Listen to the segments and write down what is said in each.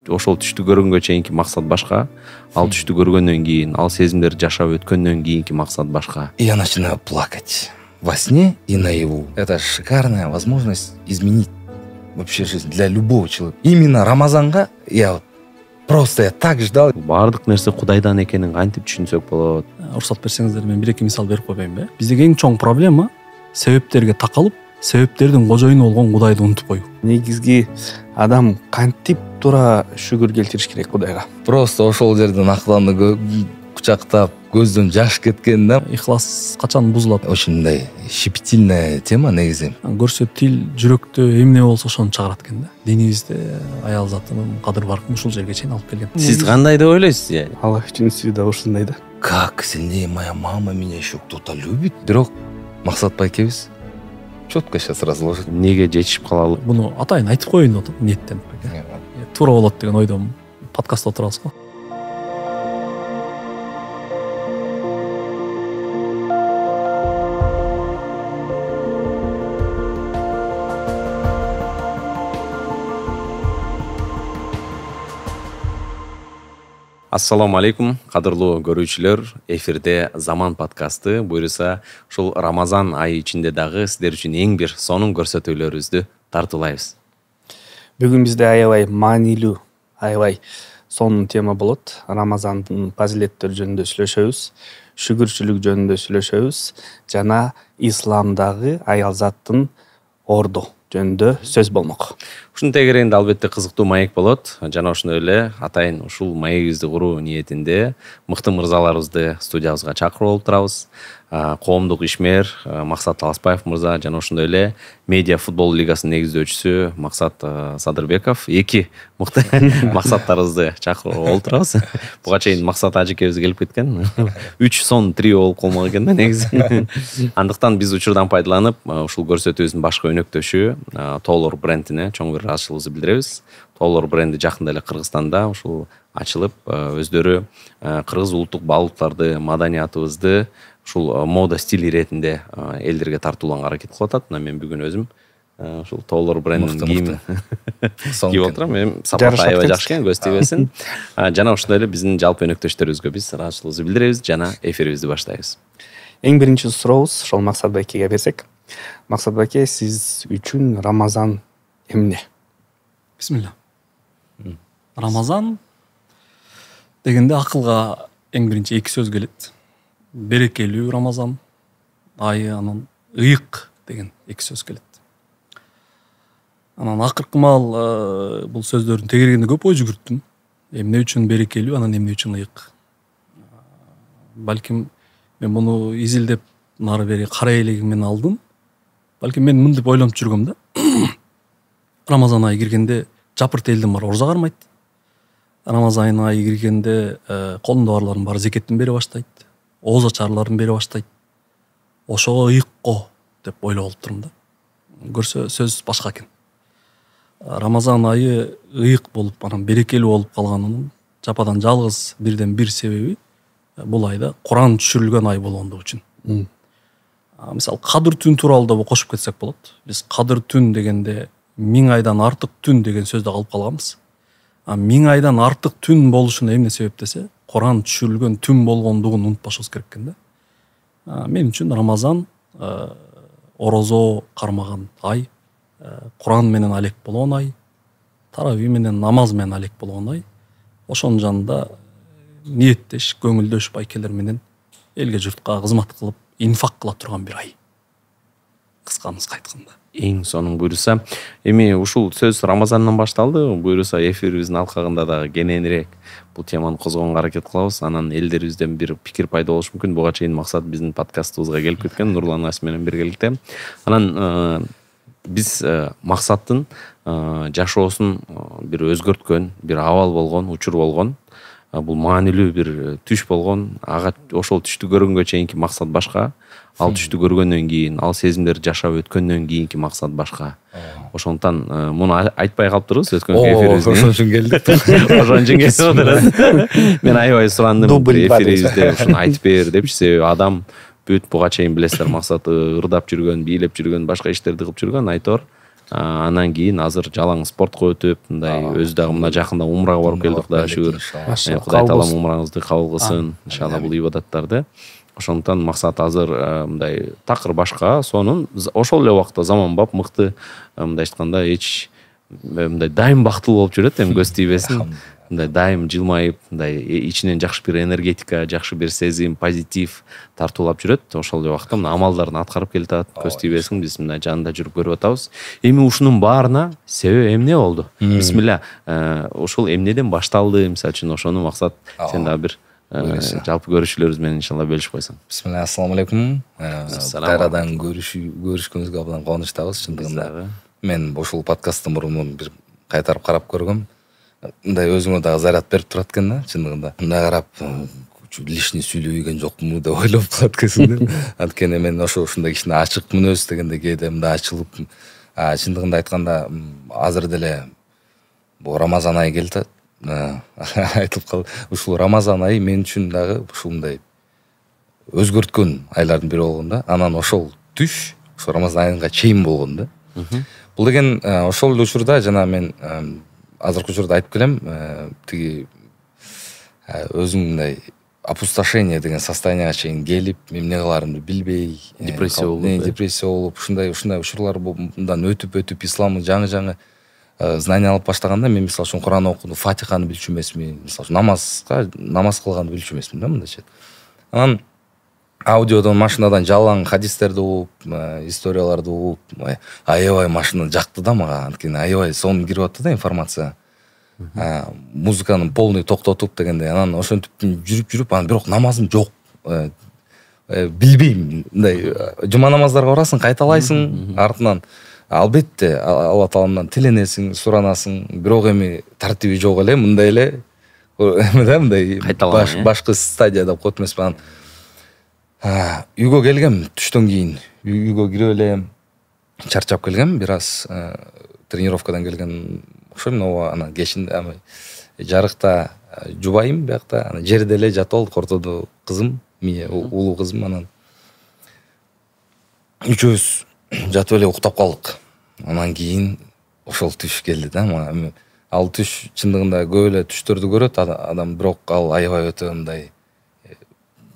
ошол түштү көргөнгө чейинки максат башка, ал түштү көргөндөн кийин, ал сезимдерди жашап өткөндөн кийинки максат башка. Я начинаю плакать во сне и наяву. Это шикарная возможность изменить вообще жизнь для любого человека. Именно Рамазанга я так ждал. Бардык нерсе Кудайдан экенин кантип түшүнсөк болот? Уруксат берсеңиздер, мен бир эки мисал берип койбоймунбу? Биздеги эң чоң проблема себептерге такалып, себептердин кожоюну болгон Кудайды унутуп коюу. Негизги адам кантип туура шүгүр келтириш керек Кудайга. Просто ошол жерден акыланды кучактап, көздөн жаш кеткен да. Ихлас качан бузулат? Очень мындай щепетильная тема негизи. Көрсө тил жүрөктө эмне болсо ошону чыгарат экен да. Динибизде аял затынын кадыр баркын ушул жерге чейин алып келген. Сиз кандай деп ойлойсуз? Аллах үчүн сүйдө ушундай да. Как сильнее моя мама меня еще кто-то любит? Бирок максат байкебиз четко сейчас разложит. Неге жетишип калалы? Буну атайын айтып коеюн деп атам, ниеттенип. Туура болот деген ойдомун. Подкастта отурабыз го. Ассаламу алейкум, кадырлуу көрүүчүлөр. Эфирде Заман подкасты. Буюрса, ушул Рамазан айы ичинде дагы сиздер үчүн эң бир сонун көрсөтүүлөрүбүздү тартуулайбыз. Бүгүн бизде аябай маанилүү, аябай сонун тема болот. Рамазандын фазилеттери жөнүндө сүйлөшөбүз, шүгүрчүлүк жөнүндө сүйлөшөбүз жана исламдагы аялзаттын орду жөнүндө сөз болмок. Ушунун тегерегинде албетте кызыктуу маек болот. Жана ошондой эле атайын ушул маегибизди куруу ниетинде мыкты мырзаларыбызды студиябызга чакырып алып турабыз. Коомдук ишмер Максат Таласпаев мырза жана ошондой эле медиа футбол лигасынын негиздөөчүсү Максат Садырбеков. Эки мыкты максаттарыбызды чакырып алып турабыз. Буга чейин Максат ажекебиз келип кеткен. 3 сон трио болуп калмак экен да негизи. Андыктан биз учурдан пайдаланып ушул көрсөтүүбүздүн башкы өнөктөшү Толор брендине чоң бир ыраазычылыгыбызды билдиребиз. Толор бренди жакында эле Кыргызстанда ушул ачылып, өздөрү кыргыз улуттук баалуулуктарды, маданиятыбызды ушул мода стиль иретинде элдерге тартууланга аракет кылып атат. Мына мен бүгүн өзүм ушул Толор брендинин кийимин кийип отурам. Мен сапаты аябай жакшы экен, көз тийбесин. Жана ошондой эле биздин жалпы өнөктөштөрүбүзгө биз ыраазычылыгыбызды билдиребиз жана эфирибизди баштайбыз. Эң биринчи сурообуз ошол Максат байкеге берсек. Максат байке, сиз үчүн Рамазан эмне? Бисмилла. Рамазан дегенде акылга эң биринчи эки сөз келет. Берекелүү Рамазан айы, анан ыйык деген эки сөз келет. Анан акыркы маал бул сөздөрдүн тегерегинде көп ой жүгүрттүм. Эмне үчүн берекелүү, анан эмне үчүн ыйык? Балким мен муну изилдеп нары бери карай элегиммен алдым. Балким мен мынтип ойлонуп жүргөм да. Рамазан айы киргенде жапырт элдин баары ораза кармайт. Рамазан айы киргенде колунда барлардын баары зекеттин бере баштайт. Ооз ачарларын бере баштайт. Ошого ыйыкко деп ойлоп алып турмун да. Көрсө сөз башка экен. Рамазан айы ыйык болуп, анан берекелүү болуп калганынын жападан жалгыз бирден бир себеби бул айда Куран түшүрүлгөн ай болгондугу үчүн. Мисалы Кадыр түн тууралуу да кошуп кетсек болот. Биз Кадыр түн дегенде 1000 айдан артык түн деген сөздү алып калганбыз. 1000 айдан артык түн болушуна эмне себеп десе, Куран түшүрүлгөн түн болгондугун унутпашыбыз керек экен да. Мен үчүн Рамазан орозо кармаган ай, Куран менен алек болгон ай, тарави менен намаз менен алек болгон ай. Ошонун жанында ниеттеш, көңүлдөш байкелер менен элге журтка кызмат кылып, инфак кыла турган бир ай. Кысканыбызга айтканда. Эң сонун буйруса, эми ушул сөз Рамазандан башталды. Буйруса эфирибиздин алкагында дагы кененирээк бул теманы козгоонго аракет кылабыз. Анан элдерибизден бир пикир пайда болушу мүмкүн. Буга чейин Максат биздин подкастыбызга келип кеткен Нурлан Ас менен биргеликте. Анан биз Максаттын жашоосун бир өзгөрткөн, бир абал болгон, учур болгон, бул маанилүү бир түш болгон. Ага ошол түштү көргөнгө чейинки максат башка. Ал түштү көргөндөн кийин, ал сезимдерди жашап өткөндөн кийинки максат башка. Ошондон муну айтпай калыптырбыз өткөн эфирибизде. Ошон үчүн келдик. Ошон үчүн келдик. Мен аябай сурандым эфирибизде ушуну айтып бер депчи, себеби адам бүт буга чейин билесиздер, максаты ырдап жүргөн, бийлеп жүргөн, башка иштерди кылып жүргөн, айтор Анан кийин азыр жалаң спортко өтүп, мындай өзү дагы мына жакында умрага барып келдик да, шүгүр. Кудай таала умраңызды кабыл кылсын, иншалла бул ибадаттарды. Ошондуктан максат азыр мындай такыр башка, сонун ошол эле убакта заманбап мыкты, мындай айтканда эч мындай дайым бактылуу болуп жүрөт, эми көз тийбесин. Мындай дайым жылмайып, мындай ичинен жакшы бир энергетика, жакшы бир сезим, позитив тартуулап жүрөт. Ошол эле убакта мына амалдарын аткарып келатат, көз тийбесин, биз мына жанында жүрүп көрүп атабыз. Эми ушунун баарына себеби эмне болду? Бисмилля, ушул эмнеден башталды? Мисалы үчүн ошону максат сен дагы бир жалпы көрүүчүлөрүбүз менен иншалла бөлүшүп койсоң. Бисмилля, ассаламу алейкум. Кайрадан көрүшкөнүзгө абдан кубанычтабыз, чындыгында. Мен ушул подкасттын мурун бир кайтарып карап көргөм. Мындай өзүңө дагы заряд берип турат экен да, чындыгында. Мындай карап, лишний сүйлөбөгөн жокмун деп ойлоп калат экенсиң. Анткени мен ушундай кичине ачык мүнөз дегенде кээде мындай ачылып, чындыгында айтканда азыр деле бул Рамазан айы келатат. Айтылып калды. Ушул Рамазан айы мен үчүн дагы ушундай өзгөрткөн айлардын бири болгон да. Анан ошол түш ошол Рамазан айына чейин болгон да. Бул деген ошол эле учурда жана мен азыркы учурда айтып келем, тиги өзүң мындай опустошение деген состоянияга чейин келип, эмне кыларымды билбей, депрессия болуп, ушундай учурлардан өтүп исламдын жаңы знания алып баштаганда мен мисалы үчүн Куран окууну, Фатиханы билчү эмесмин, мисалы үчүн намаз кылганды билчү эмесмин да, мындайча. Анан аудиодон, машинадан жалаң хадистерди угуп, историяларды угуп, аябай машина жакты да мага, анткени аябай сонун кирип атты да информация. Музыканы полный токтотуп дегенде, анан ошентип жүрүп, анан бирок намазым жок. Билбейм, мындай жума намаздарга барасың, кайталайсың, артынан албетте Алла Тааламдан тиленесиң, суранасың, бирок эми тартиби жок эле, мындай эле мындай башкы стадия деп коет эмеспи. Үйгө келгем, түштөн кийин үйгө кирип эле чарчап келгем, бир аз тренировкадан келген окшойм, анан кечинде жарыкта жубайым биякта, анан жерде эле жатып алдык, ортодо кызым, улуу кызым, анан үчөөбүз жатып эле уктап калдык. Анан кийин ошол түш келди да. Ал түш чындыгында көп эле түштөрдү көрөт адам, бирок ал аябай өтө мындай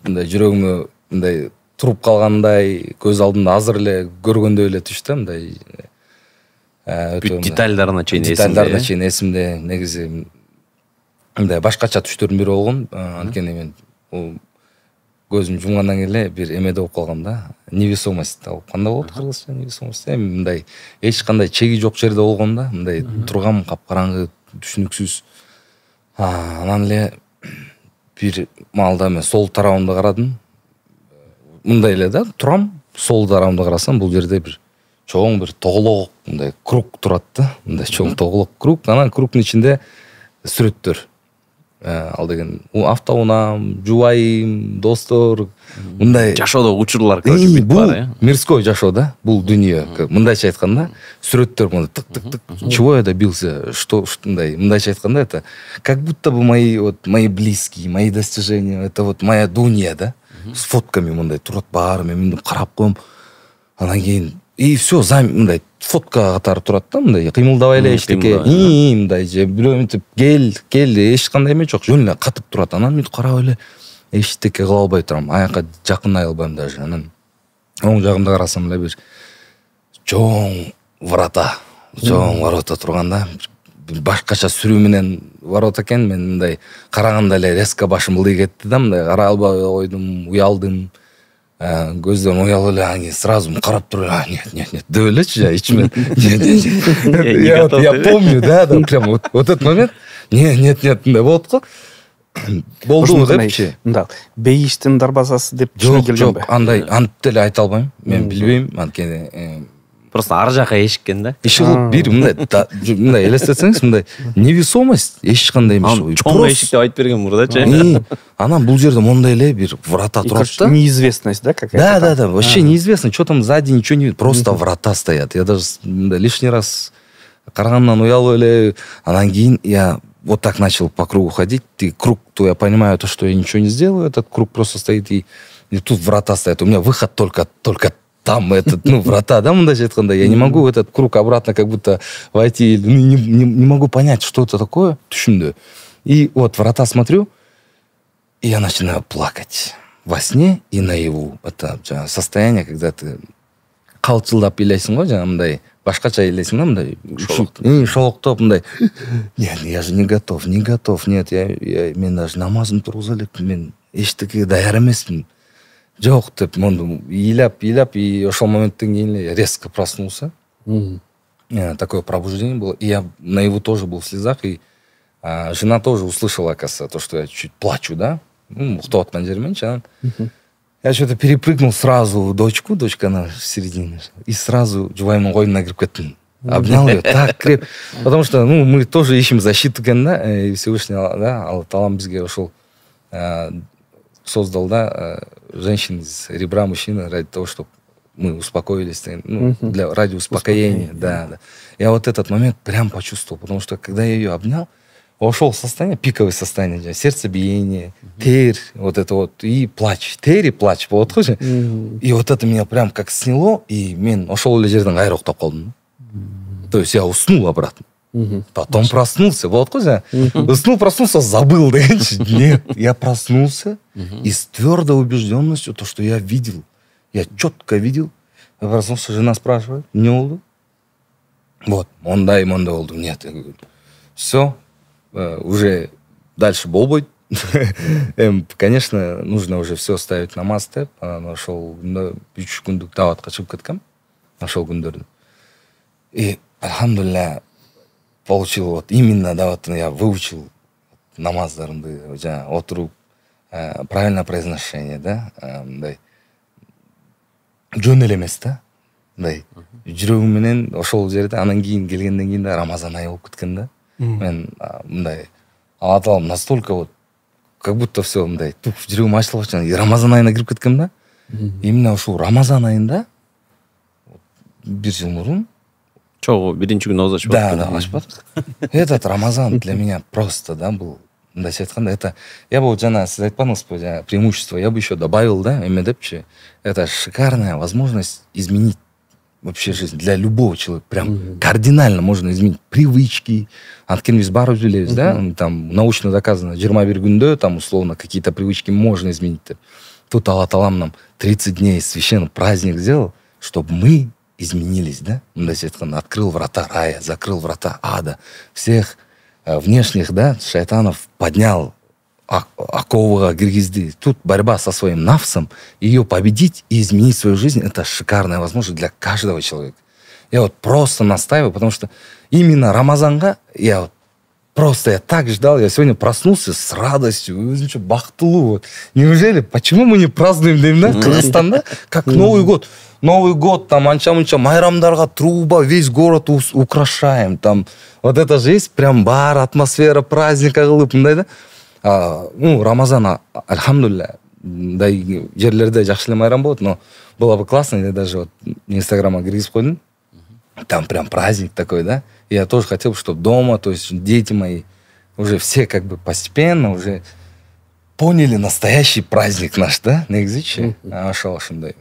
жүрөгүмө мындай туруп калгандай, көз алдымда азыр эле көргөндөй эле түш да, мындай бүт детальдарына чейин эсимде. Негизи мындай башкача түштөрдүн бири болгон, анткени мен көзүм жумгандан кийин эле бир эмеде болуп калгам да, невесомость алып, кандай болот кыргызча невесомость, эми мындай эч кандай чеги жок жерде болгом да, мындай тургам, капкараңгы, түшүнүксүз. Анан эле бир маалда мен сол тарабымда карадым, мындай эле да, турам, сол тарабымда карасам, бул жерде бир чоң бир тоголок мындай круг турат да, мындай чоң тоголок круг, анан кругдун ичинде сүрөттөр. Ал деген автоунам, жубайым, достор, мындай жашоодо учурлар көчүп бар. Мирской жашоо да, бул дүйнө. Мындайча айтканда, сүрөттөр мындай тык-тык-тык, чего я добился, что мындайча айтканда, это как будто бы мои близкие, мои достижения, это вот моя дунья, да, с фотками мындай турат баары, мен мындай карап коем. Анан кийин и все, мындай фотка катары турат да, мындай кыймылдабай эле эчтеке, мындай же бирөө мынтип кел, эч кандай эме жок, жөн эле катып турат. Анан мен карап эле эчтеке кыла албай турам, аяка жакындай албайм даже. Анан оң жагымда карасам эле бир чоң ворота турганда, башкача сүрүү менен ворота экен. Мен мындай караганда эле резко башым ылдый кетти да, мындай карай албай койдум, уялдым. Көздөн уялып эле, анан сразу карап туруп, нет, деп элечи жа ичиме. Я помню, да, прям вот этот момент. Нет, мындай болот го. Болду депчи. Мындай бейиштин дарбазасы деп түшүнүп келген бе? Жок, антип деле айта албайм. Мен билбейм, анткени Просто ар жака эшик экен да. Эшик кылып бир мындай элестетсеңиз, мындай невесомость эч кандай эмес. Чоң эшик деп айтып берген мурдачы. Анан бул жерде мондай эле бир врата турат да. Неизвестность, да, какая-то? Да, вообще неизвестно, что там сзади, ничего не видно, просто врата стоят. Я даже лишний раз карагандан уялып эле, анан кийин я вот так начал по кругу ходить. И круг, то я понимаю, что я ничего не сделаю, этот круг просто стоит, и тут врата стоят. У меня выход только там этот, врата, да, мындайча айтканда, я не могу этот круг обратно как будто войти, не могу понять, что это такое, түшүмдө. И вот врата смотрю, и я начинаю плакать во сне и наяву. Это состояние, когда ты калтылдап ыйлайсың го, жана мындай башкача ыйлайсың да, мындай шолоктоп мындай. Нет, я же не готов, нет, мен даже намазым тургуза элекмин, мен эчтекеге даяр эмесмин. Жок деп, монду ыйлап, и ошол моменттен кийин резко проснулся. Такое пробуждение было. И я наяву тоже был в слезах, и жена тоже услышала, оказывается, то, что я чуть плачу, да? Уктап аткан жермен. Я что-то перепрыгнул сразу в дочку, дочка она в середине, и сразу жубайымдын койнуна кирип кеттим. Обнял ее так крепко. Потому что, мы тоже ищем защиту, да, и Всевышний, да, Аллах Таалам бизге ошол создал, да, женщин из ребра мужчины ради того, чтобы мы успокоились, ради успокоения, да. Я вот этот момент прям почувствовал, потому что когда я ее обнял, ушел в состояние, пиковое состояние, сердцебиение, тер, вот это вот, и плач, тер и плач, вот тоже. И вот это меня прям как сняло, и мен ошол эле жерден кайра уктап калдым. То есть я уснул обратно. Потом проснулся, вот коза. Уснул, проснулся, забыл, да? Нет, я проснулся и с твердой убежденностью, то, что я видел, я четко видел. Я проснулся, жена спрашивает, не oldu? Вот, мондай oldu. Нет, я говорю, все, уже дальше болбойт. Конечно, нужно уже все ставить на мастеп. Ошол 3 күндүк даватка чыгып кеткем. Ошол күндөрдө. И, альхамдулилля, получил вот именно, да, вот я выучил намаздарымды, отуруп, правильное произношение, да, мындай жөн эле эмес да, мындай жүрөгүм менен ошол жерде, анан кийин келгенден кийин да Рамазан айы болуп кеткен да. Мен мындай Алла Таалам настолько вот как будто все мындай жүрөгүм ачылып ачкан, и Рамазан айына кирип кеткем да. Именно ушул Рамазан айында 1 жыл мурун чогуу биринчи күнү оозо ачпадык. Да, ачпадык. Этот Рамазан для меня просто, да, был, мындайча айтканда, это я бы жана сиз айтпадыңызбы, преимущество, я бы еще добавил, да, эме депчи, это шикарная возможность изменить вообще жизнь для любого человека, прям кардинально можно изменить привычки. Анткени биз барып билебиз, да, там научно доказано, 21 күндө там условно какие-то привычки можно изменить. Тут Аллах Таалам нам 30 дней священный праздник сделал, чтобы мы изменились, да, открыл врата рая, закрыл врата ада, всех внешних, да, шайтанов поднял, оковы киргизди. Тут борьба со своим нафсом, ее победить и изменить свою жизнь, это шикарная возможность для каждого человека. Я вот просто настаиваю, потому что именно Рамазанга я так ждал, я сегодня проснулся с радостью, бактылуу, вот. Неужели, почему мы не празднуем, да, Кыргызстанда, как Новый год? Новый год, там, анча-мунча, майрамдарга труба, весь город украшаем, там, вот это же есть прям бар, атмосфера праздника кылып, мындай, да. Рамазан, альхамдулилля, да, жерлерде жакшы эле майрам болот, но было бы классно, я даже вот Инстаграмга киргизип койдум, там прям праздник такой, да. И я тоже хотел, чтобы дома, то есть дети мои, уже все как бы постепенно уже поняли настоящий праздник наш, да, негизичи, ошол ушундай.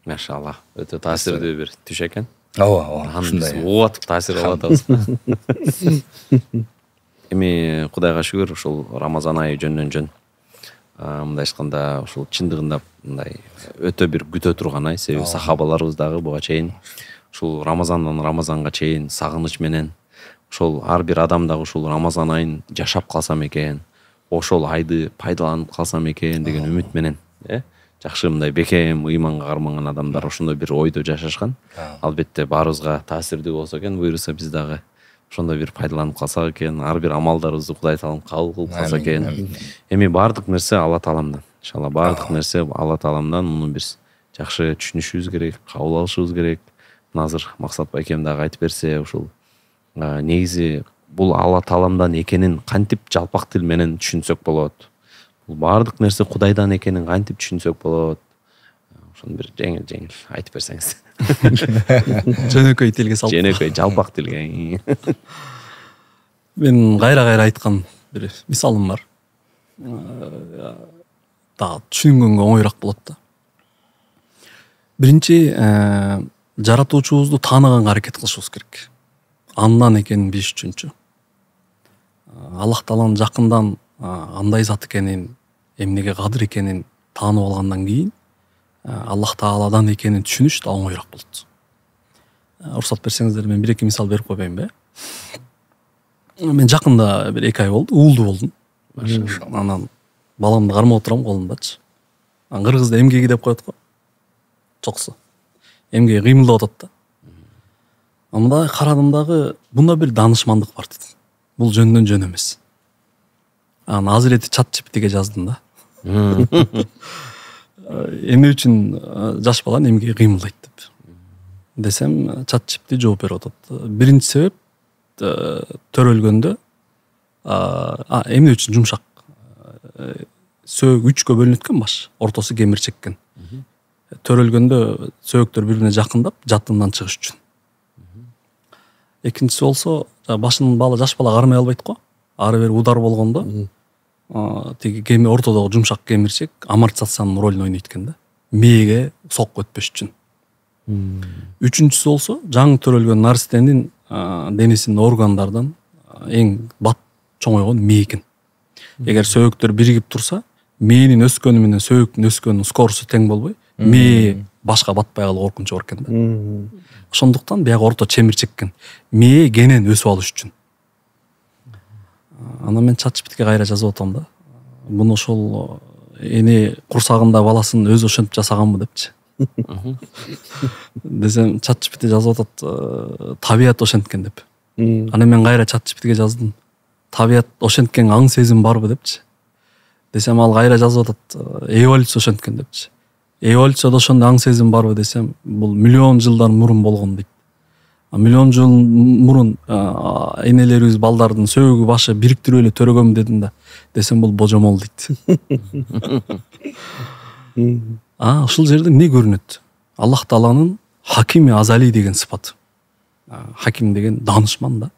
Машалла, өтө таасирдүү бир түш экен. Ооба, ушундай. Вот таасир алып атабыз. Эми Кудайга шүгүр, ушул Рамазан айы жөндөн жөн. Мындай айтканда, ушул чындыгында мындай өтө бир күтө турган ай, себеби сахабаларыбыз дагы буга чейин ушул Рамазандан Рамазанга чейин сагыныч менен ошол ар бир адам дагы ушул Рамазан айын жашап калсам экен, ошол айды пайдаланып калсам экен деген үмүт менен, жакшы мындай бекем ыйманга карманган адамдар ошондой бир ойдо жашашкан. Албетте баарыбызга таасирдүү болсо экен, буюрса биз дагы ошондой бир пайдаланып калсак экен, ар бир амалдарыбызды Кудай Таалам кабыл кылып калса экен. Эми баардык нерсе Алла Тааламдан. Иншалла баардык нерсе Алла Тааламдан, муну биз жакшы түшүнүшүбүз керек, кабыл алышыбыз керек. Азыр Максат байкем дагы айтып берсе, ушул негизи бул Алла Тааламдан экенин кантип жалпак тил менен түшүнсөк болот. Бул баардык нерсе Кудайдан экенин кантип түшүнсөк болот. Ошону бир жеңил айтып берсеңиз. Жөнөкөй тилге салып. Жөнөкөй жалпак тилге. Мен кайра айткан бир мисалым бар. Да, түшүнгөнгө оңойраак болот да. Биринчи жаратуучубузду тааныганга аракет кылышыбыз керек. Андан экенин билиш үчүнчү. Аллах Тааланын жакындан андай зат экенин, эмнеге кадыр экенин таанып алгандан кийин Аллах Тааладан экенин түшүнүш да оңоюраак болот. Уруксат берсеңиздер мен 1-2 мисал берип койбоймунбу? Мен жакында бир 2 ай болду, уулду болдум. Анан баламды кармап отурам колумдачы. Кыргызда эмгеги деп коет го. Чоксу. Эмгеги кыймылдап атат да. Мындай карадым дагы бунда бир данышмандык бар дедим. Бул жөндөн жөн эмес. Анан Азирети ChatGPT'ге жаздым да. Эмне үчүн жаш бала эмгеги кыймылдайт деп. Десем ChatGPT жооп берип атат. Биринчи себеп төрөлгөндө эмне үчүн жумшак сөөк 3кө бөлүнөт экен баш, ортосу кемирчек экен. Төрөлгөндө сөөктөр бири-бирине жакындап, жаттындан чыгыш үчүн. Экинчиси болсо, башын бала жаш бала кармай албайт го. Ары бери удар болгондо, тиги кемир ортодогу жумшак кемирчек амортизациянын ролун ойнойт экен да. Мээге сокку өтпөш үчүн. Үчүнчүсү болсо, жаңы төрөлгөн наристенин денесинин органдардан эң бат чоңойгон мээ экен. Эгер сөөктөр биригип турса, мээнин өскөнү менен сөөктүн өскөнүнүн скорусу тең болбой, мээ башка батпай калуу коркунучу бар экен да. Ошондуктан бияга орто чемирчек экен. Мээ кенен өсүп алыш үчүн. Анан мен ChatGPT'ге кайра жазып атам да. Муну ошол эне курсагында баласын өзү ошентип жасаганбы депчи. Десем ChatGPT жазып атат, табият ошенткен деп. Анан мен кайра ChatGPT'ге жаздым. Табият ошенткен аң сезим барбы депчи. Десем ал кайра жазып атат, эволюция ошенткен депчи. Эволюцияда ошондой аң сезим барбы десем, бул миллион жылдар мурун болгон дейт. Миллион жыл мурун энелерибиз балдардын сөөгү башы бириктирип эле төрөгөнбү дедим да. Десем бул божомол дейт. Ушул жерде эмне көрүнөт? Аллах Тааланын Хакими Азали деген сыпаты. Хаким деген данышман да.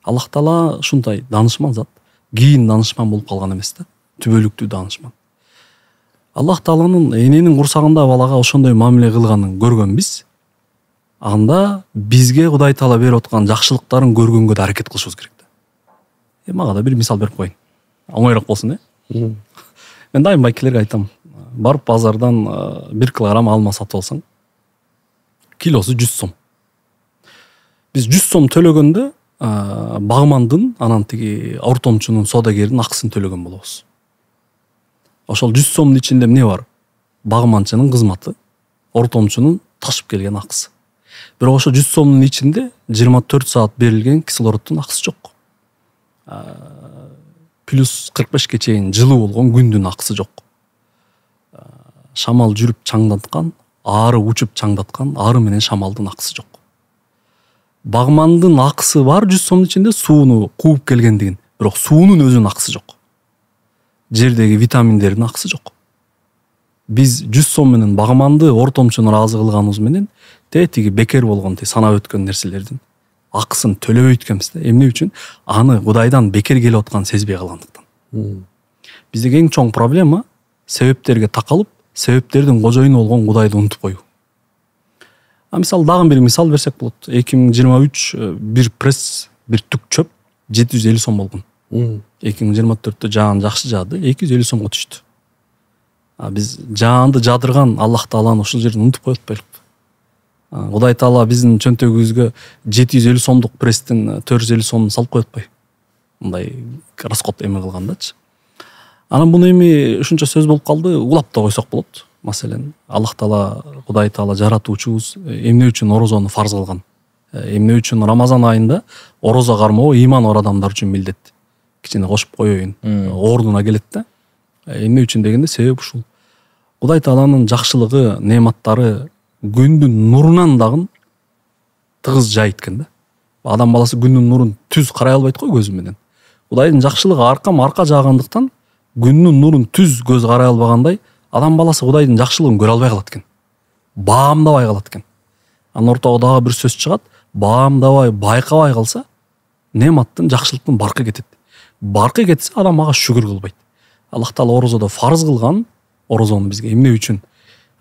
Аллах Таала ушундай данышман зат. Кийин данышман болуп калган эмес да. Түбөлүктүү данышман. Аллах Тааланын эненин курсагында балага ошондой мамиле кылганын көргөн биз. Анда бизге Кудай Таала берип аткан жакшылыктарын көргөнгө да аракет кылышыбыз керек да. Мага да бир мисал берип коеюн. Оңойраак болсун, Мен дайым байкелерге айтам. Барып базардан 1 килограмм алма сатып алсаң, килосу 100 сом. Биз 100 сом төлөгөндө багмандын, анан тиги ортомчунун, содагердин акысын төлөгөн болобуз. Ошол 100 сомдун ичинде эмне бар? Багманчынын кызматы, ортомчунун ташып келген акысы. Бирок ошо 100 сомдун ичинде 24 саат берилген кислороддун акысы жок. Плюс 45ке чейин жылуу болгон күндүн акысы жок. Шамал жүрүп чаңдаткан, ары учуп чаңдаткан, ары менен шамалдын акысы жок. Багмандын акысы бар 100 сомдун ичинде сууну кууп келгендигин, бирок суунун өзүнүн акысы жок. Жердеги витаминдердин акысы жок. Биз 100 сом менен багманды ортомчуну ыраазы кылганыбыз менен тиги бекер болгон, санап өткөн нерселердин акысын төлөбөй өткөнбүз да. Эмне үчүн? Аны Кудайдан бекер келип атканын сезбей калгандыктан. Биздеги эң чоң проблема себептерге такалып, себептердин кожоюну болгон Кудайды унутуп коюу. Мисалы дагы бир мисал берсек болот. 2023 бир пресс, бир түк чөп 750 сом болгон. 2024-тө жаан жакшы жаады, 250 сомго түштү. Биз жаанды жадырган Аллах Тааланы ушул жерден унутуп коюп атпайлыкпы? Кудай Таала биздин чөнтөгүбүзгө 750 сомдук пресстин 450 сомун салып коюп атпайбы? Мындай расход эме кылгандачы. Анан буну эми ушунча сөз болуп калды, улап да койсок болот. Маселен, Аллах Таала, Кудай Таала жаратуучубуз эмне үчүн орозону фарз кылган? Эмне үчүн Рамазан айында орозо кармоо ыйман бар адамдар үчүн милдет? Кичине кошуп коеюн. Ордуна келет да. Эмне үчүн дегенде себеп ушул. Кудай Тааланын жакшылыгы, неаматтары күндүн нурунан дагы тыгыз жайыт экен да. Адам баласы күндүн нурун түз карай албайт го көзү менен. Кудайдын жакшылыгы арка жаагандыктан күндүн нурун түз көз карай албагандай адам баласы Кудайдын жакшылыгын көрө албай калат экен. Баамдабай калат экен. Анын ортого дагы бир сөз чыгат. Баамдабай, байкабай калса, неаматтын, жакшылыктын баркы кетет. Баркы кетсе адам ага шүгүр кылбайт. Аллах Таала орозодо фарз кылган орозону бизге эмне үчүн?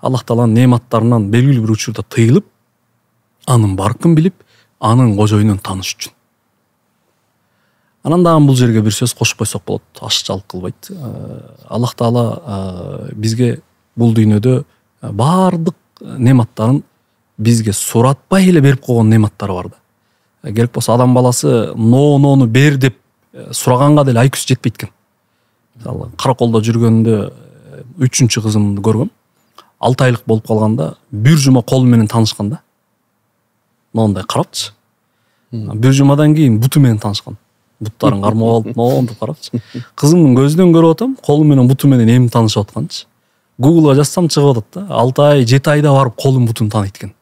Аллах Тааланын неаматтарынан белгилүү бир учурда тыйылып, анын баркын билип, анын кожоюнун тааныш үчүн. Анан дагы бул жерге бир сөз кошуп койсок болот, ашыкчалык кылбайт. Аллах Таала бизге бул дүйнөдө баардык неаматтарын бизге суратпай эле берип койгон неаматтары бар да. Керек болсо адам баласы нону бер деп сураганга деле айкүсү жетпейт экен. Мисалы, караколдо жүргөндө 3-чү кызымды көргөм. 6 айлык болуп калганда бир жума колу менен таанышкан да. Моундай карапчы. Бир жумадан кийин буту менен таанышкан. Буттарын кармап алып, моунду карапчы. Кызымдын көзүнөн көрүп атам, колу менен буту менен эми таанышып атканчы. Google'га жазсам чыгып атат да. 6 ай, 7 айда барып колун бутун тааныйт экен.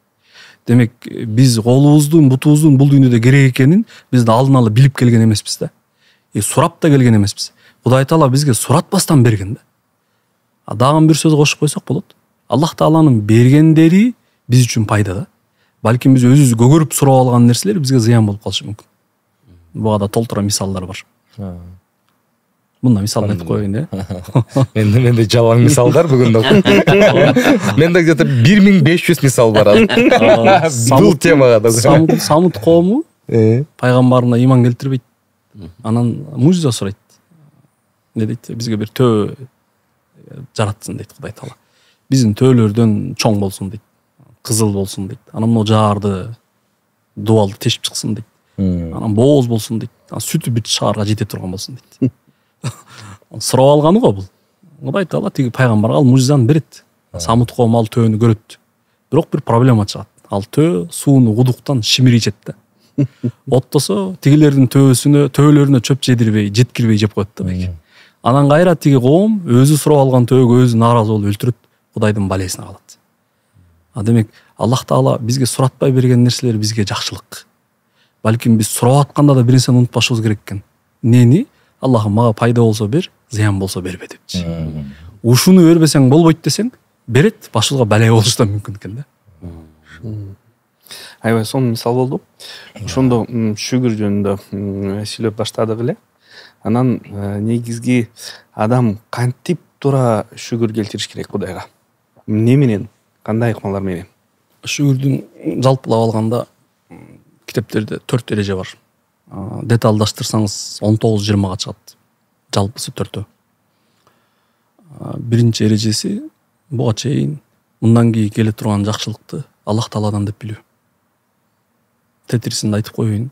Демек, биз колубуздун, бутубуздун бул дүйнөдө керек экенин биз алдын ала билип келген эмеспиз да. Сурап да келген эмеспиз. Кудай Таала бизге суратпастан берген да. Дагы бир сөз кошуп койсок болот. Аллах Тааланын бергендери биз үчүн пайда да. Балким биз өзүбүз көгөрүп сурап алган нерселер бизге зыян болуп калышы мүмкүн. Буга да толтура мисалдар бар. Мында мисал айтып коеюн, Менде жалаң мисалдар бүгүн. Менде где-то 1500 мисал бар. Бул темага да. Самут коому пайгамбарына иман келтирбейт. Анан мужиза сурайт. Не дейт? Бизге бир төө жаратсын дейт Кудай Таала. Биздин төөлөрдөн чоң болсун дейт. Кызыл болсун дейт. Анан могу жаарды, дуалды тешип чыксын дейт. Анан бооз болсун дейт. Сүтү бүт шаарга жете турган болсун дейт. Сурап алганы го бул. Кудай Таала тиги пайгамбарга ал мужизаны берет. Самут коому ал төөнү көрөт. Бирок бир проблема чыгат. Ал төө сууну кудуктан шимири ичет да. Оттосо тигилердин төөлөрүнө чөп жеткирбей жеп коет да бек. Анан кайра тиги коом өзү сурап алган төөгө өзү нааразы болуп өлтүрөт. Кудайдын балесине калат. Демек, Аллах Таала бизге суратпай берген нерселер бизге жакшылык. Балким биз сурап атканда да бир нерсени унутпашыбыз керек экен. Нени? Аллахым мага пайда болсо бер, зыян болсо бербе депчи. Ушуну бербесең болбойт десең, берет, башыбызга балай болушу да мүмкүн экен да. Аябай сонун мисал болду. Ошондо шүгүр жөнүндө сүйлөп баштадык эле. Анан негизги адам кантип туура шүгүр келтириш керек Кудайга? Эмне менен? Кандай ыкмалар менен? Шүгүрдүн жалпылап алганда китептерде 4 эреже бар. Деталдаштырсаңыз 19-20га чыгат. Жалпысы 4төө. Биринчи эрежеси буга чейин мындан кийин келе турган жакшылыкты Аллах Тааладан деп билүү. Тетрисинде айтып коеюн.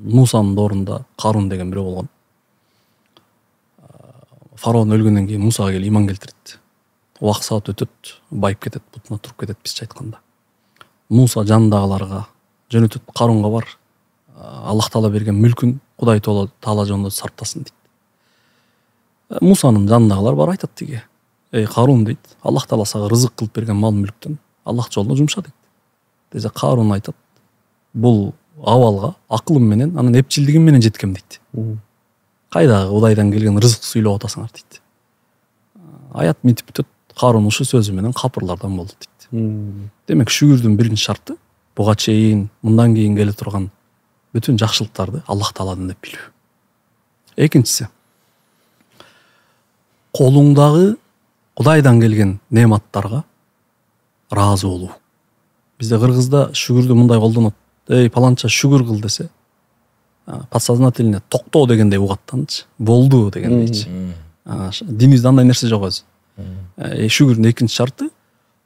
Мусанын доорунда Карун деген бирөө болгон. Фараон өлгөндөн кийин Мусага келип иман келтирет. Убак саат өтөт, байып кетет, бутуна туруп кетет бизче айтканда. Муса жанындагыларга жөнөтөт, Карунга бар. Аллах Таала берген мүлкүн Кудай Таала жолунда сарптасын дейт. Мусанын жанындагылар бар айтат тиги. Карун дейт, Аллах Таала сага рызык кылып берген мал мүлктөн Аллах жолунда жумша дейт. Десе Карун айтат, бул абалга акылым менен, анын эпчилдигим менен жеткем дейт. Кайдагы Кудайдан келген рызык сүйлөп атасыңар дейт. Аят митип бүтөт, Карун ушу сөзү менен капырлардан болду дейт. Демек, шүгүрдүн биринчи шарты буга чейин, мындан кийин келе турган бүтүн жакшылыктарды Аллах Тааладан деп билүү. Экинчиси, колуңдагы Кудайдан келген неаматтарга ыраазы болуу. Бизде кыргызда шүгүрдү мындай колдонот. Паланча шүгүр кыл десе, подсознательно токтоо дегендей угаттанчы. Болду дегендейчи. Динибизде андай нерсе жок өзү. Шүгүрдүн экинчи шарты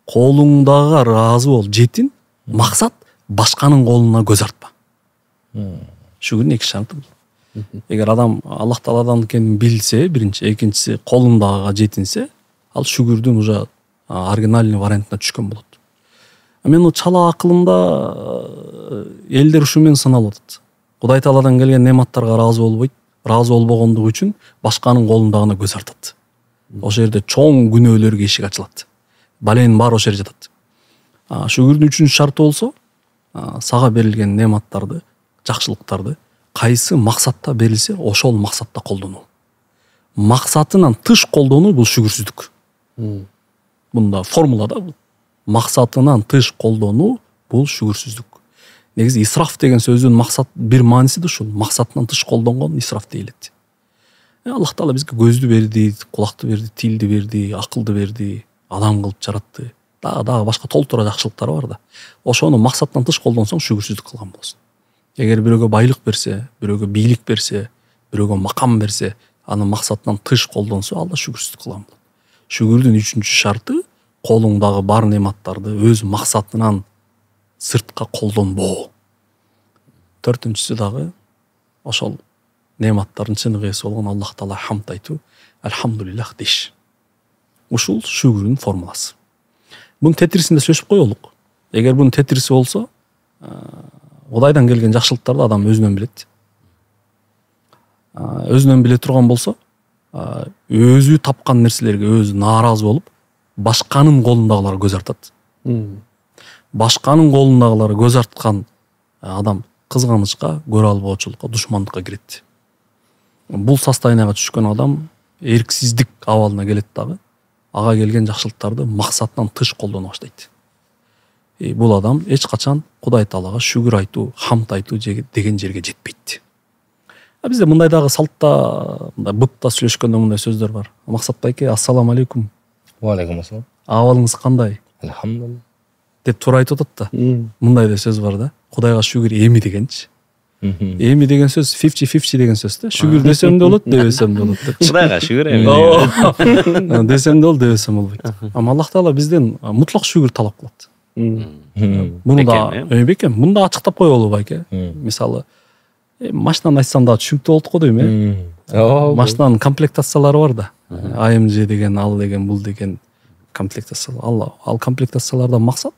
колуңдагыга ыраазы болуп жетин, максат башканын колуна көз артпа. Шүгүрдүн эки шарты. Эгер адам Аллах Тааладан экенин билсе, биринчи, экинчиси колундагыга жетинсе, ал шүгүрдүн уже оригинальный вариантына түшкөн болот. Мен чала акылымда элдер ушу менен саналып атат. Кудай Тааладан келген неаматтарга ыраазы болбойт, ыраазы болбогондугу үчүн башканын колундагына көз артат. Ошол жерде чоң күнөөлөргө эшик ачылат. Баленин баары ошол жерде жатат. Шүгүрдүн үчүнчү шарты болсо, сага берилген неаматтарды, жакшылыктарды кайсы максатта берилсе, ошол максатта колдонуу. Максатынан тыш колдонуу бул шүгүрсүздүк. Бунда формулада максатынан тыш колдонуу бул шүгүрсүздүк. Негизи исраф деген сөздүн максат бир мааниси да ушул. Максатынан тыш колдонгон исраф дейилет. Аллах Таала бизге көздү берди, кулакты берди, тилди берди, акылды берди. адам кылып жаратты, дагы башка толтура жакшылыктары бар да. Ошону максаттан тыш колдонсоң шүгүрсүздүк кылган болосуң. Эгер бирөөгө байлык берсе, бирөөгө бийлик берсе, бирөөгө макам берсе, аны максаттан тыш колдонсо, ал да шүгүрсүздүк кылган болот. Шүгүрдүн 3-чү шарты колуңдагы бар нематтарды өз максатынан сыртка колдонбоо. 4-чүсү дагы ошол нематтардын чын ээси болгон Аллах Таала хамд айтуу, альхамдулиллах деш. Ушул шүгүрдүн формуласы. Бунун тетрисинде сөзүп коелук. Эгер бунун тетриси болсо, Кудайдан келген жакшылыктарды адам өзүнөн билет. Өзүнөн биле турган болсо, өзү тапкан нерселерге өзү нааразы болуп, башканын колундагылар көз артат. Башканын колундагылар көз арткан адам кызганычка, көрө албоочулукка, душмандыкка кирет. Бул состоянияга түшкөн адам эрксиздик абалына келет дагы, ага келген жакшылыктарды максатынан тыш колдоно баштайт. Бул адам эч качан Кудай Таалага шүгүр айтуу, хамд айтуу деген жерге жетпейт. Бизде мындай дагы салтта, мындай бутта сүйлөшкөндө мындай сөздөр бар. Максат байке, ассаламу алейкум. Ва алейкум ассалам. Абалыңыз кандай? Алхамдулилlah. Деп туура айтып атат да. Мындай да сөз бар да. Кудайга шүгүр эми дегенчи. Эми деген сөз 50-50 деген сөз да. Шүгүр десем да болот, дебесем да болот деп. Кудайга шүгүр эми. Десем да болот, дебесем болбойт. Ама Аллах Таала бизден мутлак шүгүр талап кылат. Муну да бекем, муну да ачыктап коелу байке. Мисалы, машинаны айтсам да түшүнүктүү болот го дейм, Машинанын комплектациялары бар да. AMG деген, ал деген, бул деген комплектациялар. Ал комплектациялардан максат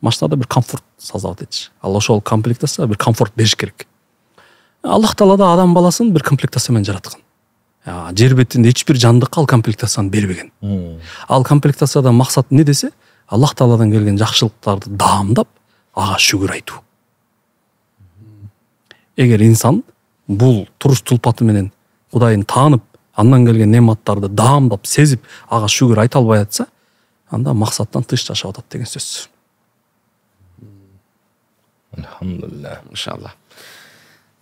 машинада бир комфорт создавать этиш. Ал ошол комплектация бир комфорт бериш керек. Аллах Таала да адам баласын бир комплектация менен жараткан. Жер бетинде эч бир жандыкка ал комплектацияны бербеген. Ал комплектациядан максат эмне десе, Аллах Тааладан келген жакшылыктарды даамдап, ага шүгүр айтуу. Эгер инсан бул туруш тулпаты менен Кудайын таанып, андан келген нематтарды даамдап, сезип, ага шүгүр айта албай атса, анда максаттан тыш жашап атат деген сөз. Алхамдулилlah. Иншалла.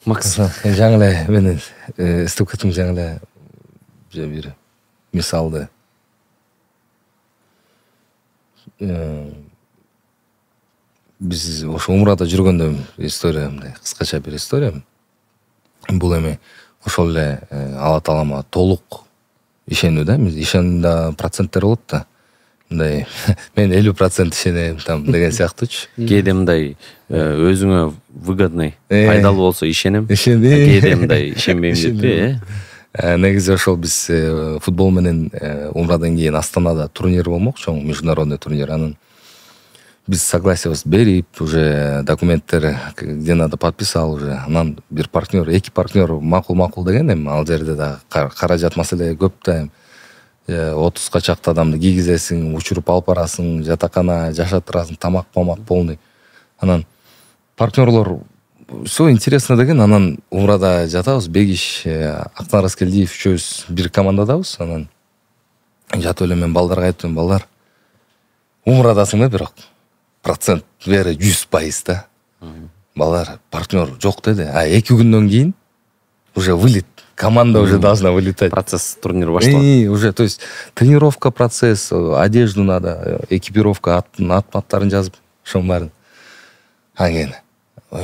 Жаңы эле мени эстеп кеттим, жаңы эле бир мисалды. Биз ошо умрада жүргөндө история, мындай кыскача бир история. Бул эми ошол эле Алла Таалама толук ишенүү да, ишенүү да проценттер болот да. Мындай мен 50% ишенем там деген сыяктуучу. Кээде мындай өзүңө выгодный, пайдалуу болсо ишенем. Кээде мындай ишенбейм деппи, Негизи ошол биз футбол менен умрадан кийин Астанада турнир болмок, чоң международный турнир. Анан биз согласиябызды берип, уже документтер где надо подписал уже. Анан бир партнер, эки партнер макул деген эми ал жерде да каражат маселе көп да. 30га чакты адамды кийгизесиң, учуруп алып барасың, жатакана жашатырасың, тамак полный. Анан партнерлор все интересно деген, анан умрада жатабыз, Бегиш, Актан Раскелдиев үчөөбүз бир командадабыз. Анан жатып эле мен балдарга айттым, балдар, умрадасың да, бирок процент бери 100% да. Балдар, партнер жок деди. 2 күндөн кийин уже вылет. Команда уже должна вылетать. Процесс турнира башталат. Уже, то есть тренировка процесс, одежду надо, экипировка, аттарын жазып, ошонун баарын. Анан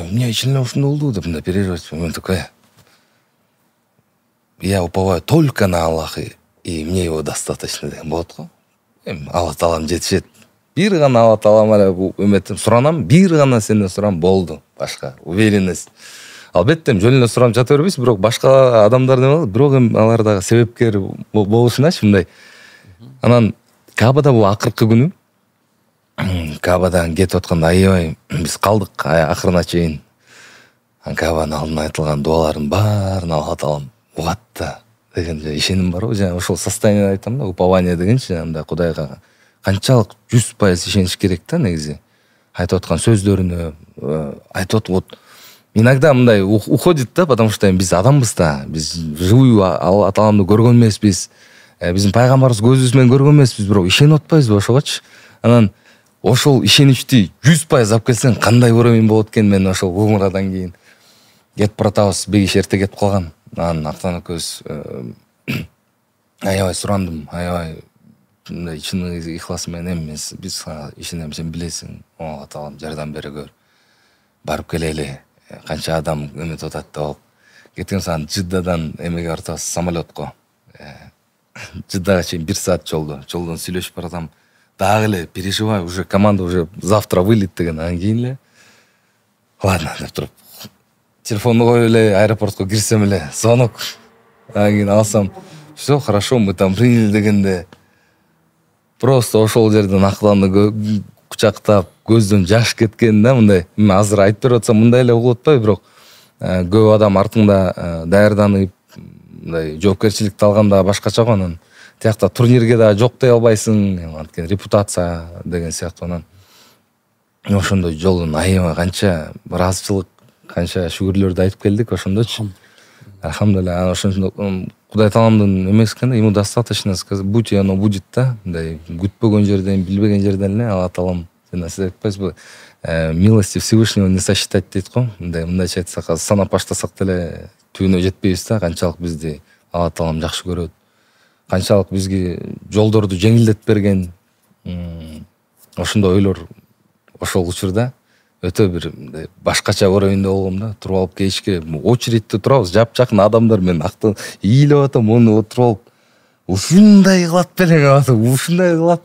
мне ичинен ушундай болду деп мындай переживать. Мен такой: я уповаю только на Аллаха, и мне его достаточно деген болот го. Алла Таалам жетишет. Бир гана Алла Таалам эле үмөтүм суранам, бир гана сенден сурам, болду. Башка уверенность. Албетте жөн эле сурап жата бербейсиз, бирок башка адамдар неме болот, бирок эми алар дагы себепкер болушуначы мындай. Анан Кабада бул акыркы күнү, Кабадан кетип атканда аябай биз калдык акырына чейин. Кабанын алдына айтылган дуалардын баарын Алла Таалам угат да деген ишеним бар го. Жана ошол состояние айтам да, упование дегенчи, анда Кудайга канчалык 100% ишениш керек да негизи. Айтып аткан сөздөрүнө, айтып вот иногда мындай уходит да, потому что биз адамбыз да, биз живую Алла Тааламды көргөн эмеспиз, биздин пайгамбарыбыз көзүбүз менен көргөн эмеспиз, бирок ишенип атпайбызбы ошогочу. Анан ошол ишеничти 100% алып келсең кандай уровень болот экен. Мен ошол умрадан кийин кетип баратабыз, Бегиш эрте кетип калган. Анан Актан экөөбүз аябай сурандым, аябай мындай чын ыхлас менен эмес, биз ишенем, сен билесиң, Алла таалам жардам бере көр. Барып келели, канча адам эметип атат деп. Кеткен саат Жиддадан эмеге бартабыз, самолетко. Жиддага чейин 1 саат жолдон сүйлөшүп баратам. Дагы эле переживай, уже команда уже завтра вылет деген, анан кийин эле ладно деп туруп телефонду коюп эле аэропортко кирсем эле звонок. Анан кийин алсам, все хорошо, мы там приняли дегенде просто ошол жерден акыланды кучактап, көздөн жаш кеткен да, мындай. Мен азыр айтып берип атсам мындай эле болуп атпайбы, бирок көп адам артыңда даярданып, мындай жоопкерчиликти алганда башкача го. Анан тиякта турнирге да жок дей албайсың, анткени репутация деген сыяктуу. Анан ошондой жолдон аябай канча ыраазычылык, канча шүгүрлөрдү айтып келдик ошондочу. Алхамдулилля, анан ошондо Кудай таламдын эмеси экен да, ему достаточно сказать, будь и оно будет да. Мындай күтпөгөн жерден, билбеген жерден эле Алла таалам, сиз айтпайсызбы, милости Всевышнего не сосчитать дейт го. Мындайча айтсак, санап баштасак деле түбүнө жетпейбиз да, канчалык бизди Алла таалам жакшы көрөт. Канчалык бизге жолдорду жеңилдетип берген. Ошондой ойлор ошол учурда өтө бир башкача уровеньде болгом да. Туруп алып кечке очередьте турабыз, жапжакын адамдар, мен акты ийилип атам, муну отуруп алып, ушундай кылат